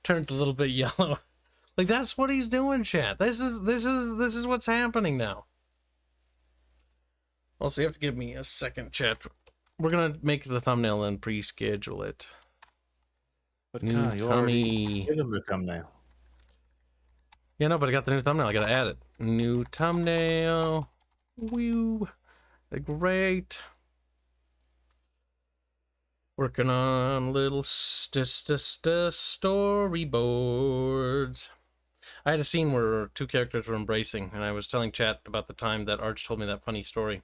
turns a little bit yellow. Like that's what he's doing, chat. This is what's happening now. Also, you have to give me a second, chat. We're gonna make the thumbnail and pre-schedule it. But New Kyle, you already tummy. given the thumbnail. Yeah, no, but I got the new thumbnail. I gotta add it. New thumbnail. Woo. Great. Working on little storyboards. I had a scene where two characters were embracing, and I was telling chat about the time that Arch told me that funny story.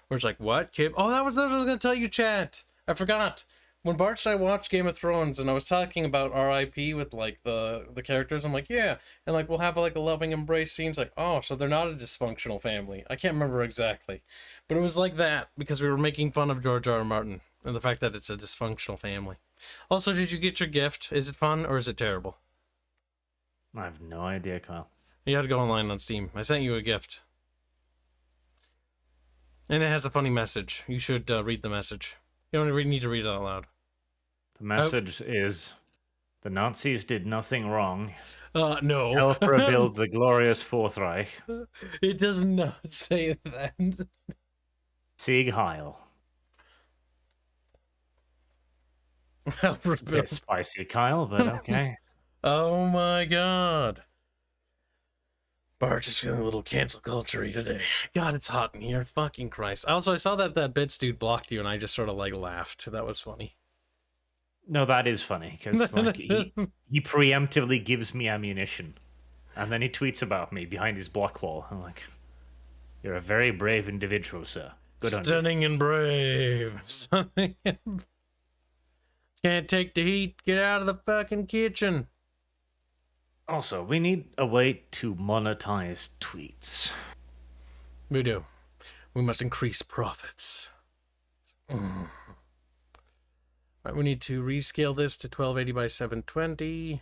Where it's like, what, Kib? Oh, that was what I was gonna tell you, chat. I forgot. When Bart and I watched Game of Thrones, and I was talking about RIP with like the characters, I'm like, yeah, and like we'll have like a loving embrace scenes. Like, oh, so they're not a dysfunctional family. I can't remember exactly, but it was like that because we were making fun of George R. R. Martin and the fact that it's a dysfunctional family. Also, did you get your gift? Is it fun or is it terrible? I have no idea, Kyle. You had to go online on Steam. I sent you a gift, and it has a funny message. You should read the message. You don't need to read it out loud. The message is, the Nazis did nothing wrong. No. Help rebuild the glorious Fourth Reich. It does not say that. Sieg Heil. Help It's a bit rebuild. spicy, Kyle, but okay. Oh my god. Bart is feeling a little cancel culture-y today. God, it's hot in here. Fucking Christ. Also, I saw that Bits dude blocked you, and I just sort of like laughed. That was funny. No, that is funny, because like, he preemptively gives me ammunition. And then he tweets about me behind his block wall. I'm like, you're a very brave individual, sir. Good on you. Stunning and brave. Stunning and... Can't take the heat. Get out of the fucking kitchen. Also, we need a way to monetize tweets. We do. We must increase profits. Right, we need to rescale this to 1280 by 720.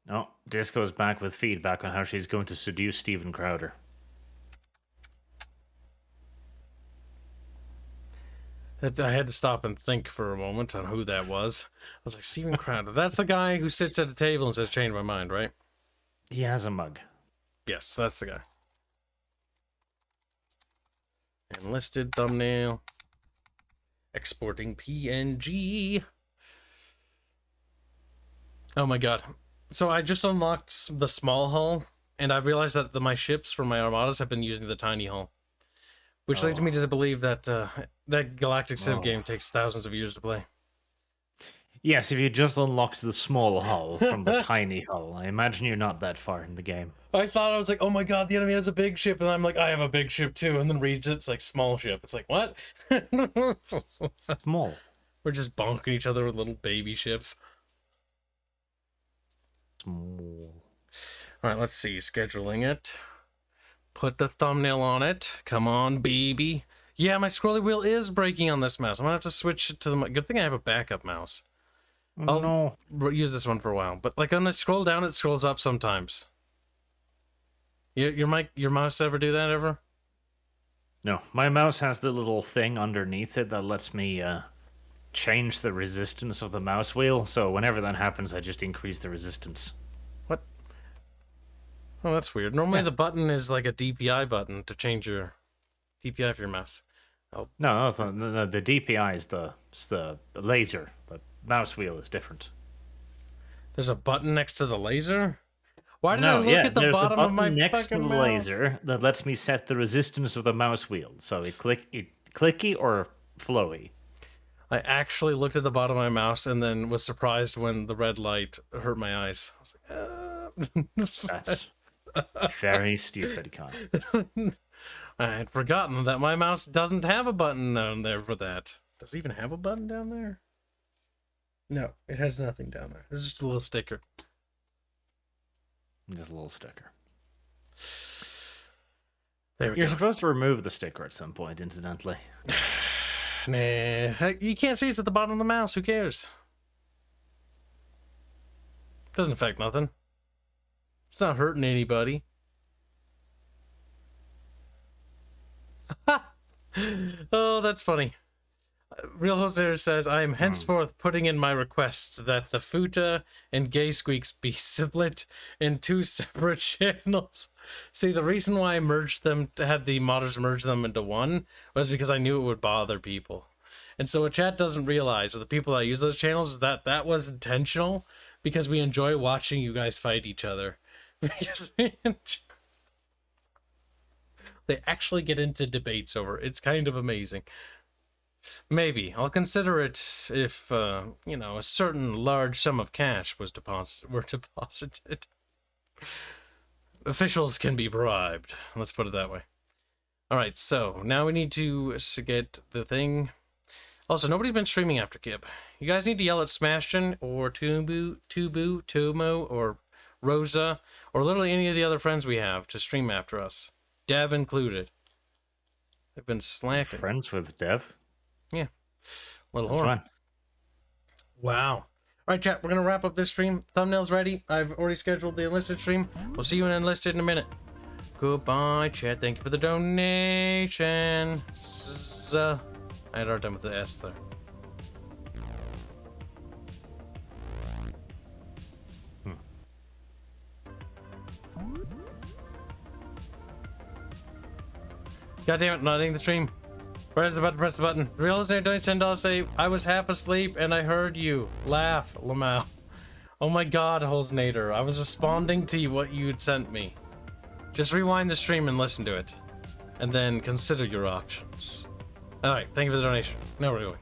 Oh, Disco's back with feedback on how she's going to seduce Steven Crowder. I had to stop and think for a moment on who that was. I was like, Steven Crowder. That's the guy who sits at a table and says, change my mind, right? He has a mug. Yes, that's the guy. Enlisted thumbnail. Exporting PNG. Oh my god. So I just unlocked the small hull, and I realized that my ships for my armadas have been using the tiny hull. Which leads me to believe that that Galactic Civ game takes thousands of years to play. Yes, if you just unlocked the small hull from the tiny hull, I imagine you're not that far in the game. I thought I was like, oh my god, the enemy has a big ship, and I'm like, I have a big ship too, and then reads it, it's like small ship. It's like, what? Small. We're just bonking each other with little baby ships. Small. All right, let's see, scheduling it. Put the thumbnail on it. Come on, baby. Yeah, my scrolly wheel is breaking on this mouse. I'm gonna have to switch it to the. Good thing I have a backup mouse. I'll use this one for a while, but like when I scroll down, it scrolls up sometimes. Your mouse ever do that ever? No, my mouse has the little thing underneath it that lets me change the resistance of the mouse wheel. So whenever that happens, I just increase the resistance. What? Oh, that's weird. Normally the button is like a DPI button to change your DPI for your mouse. Oh. No, the DPI is the laser. The mouse wheel is different. There's a button next to the laser? Why did I look at the bottom of my next to the fucking mouse? laser that lets me set the resistance of the mouse wheel. So it clicky or flowy. I actually looked at the bottom of my mouse and then was surprised when the red light hurt my eyes. I was like, That's very stupid, Con. I had forgotten that my mouse doesn't have a button down there for that. Does it even have a button down there? No, it has nothing down there. There's just a little sticker. Just a little sticker. There we You're go. supposed to remove the sticker at some point, incidentally. Nah, you can't see it's at the bottom of the mouse. Who cares? Doesn't affect nothing. It's not hurting anybody. Oh, that's funny. Real Hoster says, I am henceforth putting in my request that the Futa and Gay Squeaks be split in 2 separate channels. See, the reason why I merged them, had the modders merge them into one, was because I knew it would bother people. And so what chat doesn't realize, or the people that use those channels, is that that was intentional, because we enjoy watching you guys fight each other. Because they actually get into debates over it. It's kind of amazing. Maybe I'll consider it if you know, a certain large sum of cash were deposited. Officials can be bribed. Let's put it that way. All right, so now we need to get the thing. Also, nobody's been streaming after Kib. You guys need to yell at Smashton or Tomo, or Rosa, or literally any of the other friends we have to stream after us. Dev included. They've been slacking. Friends with Dev? Yeah. Little That's horn. fine. Wow. All right, chat, we're going to wrap up this stream. Thumbnail's ready. I've already scheduled the Enlisted stream. We'll see you in Enlisted in a minute. Goodbye, chat. Thank you for the donation. I had a hard time with the S there. God damn it, not hitting the stream. Where's the button? Press the button. Real listener, don't send $10 say, I was half asleep and I heard you. Laugh, Lamau. Oh my god, Holznader. I was responding to what you had sent me. Just rewind the stream and listen to it. And then consider your options. Alright, thank you for the donation. Now we're going.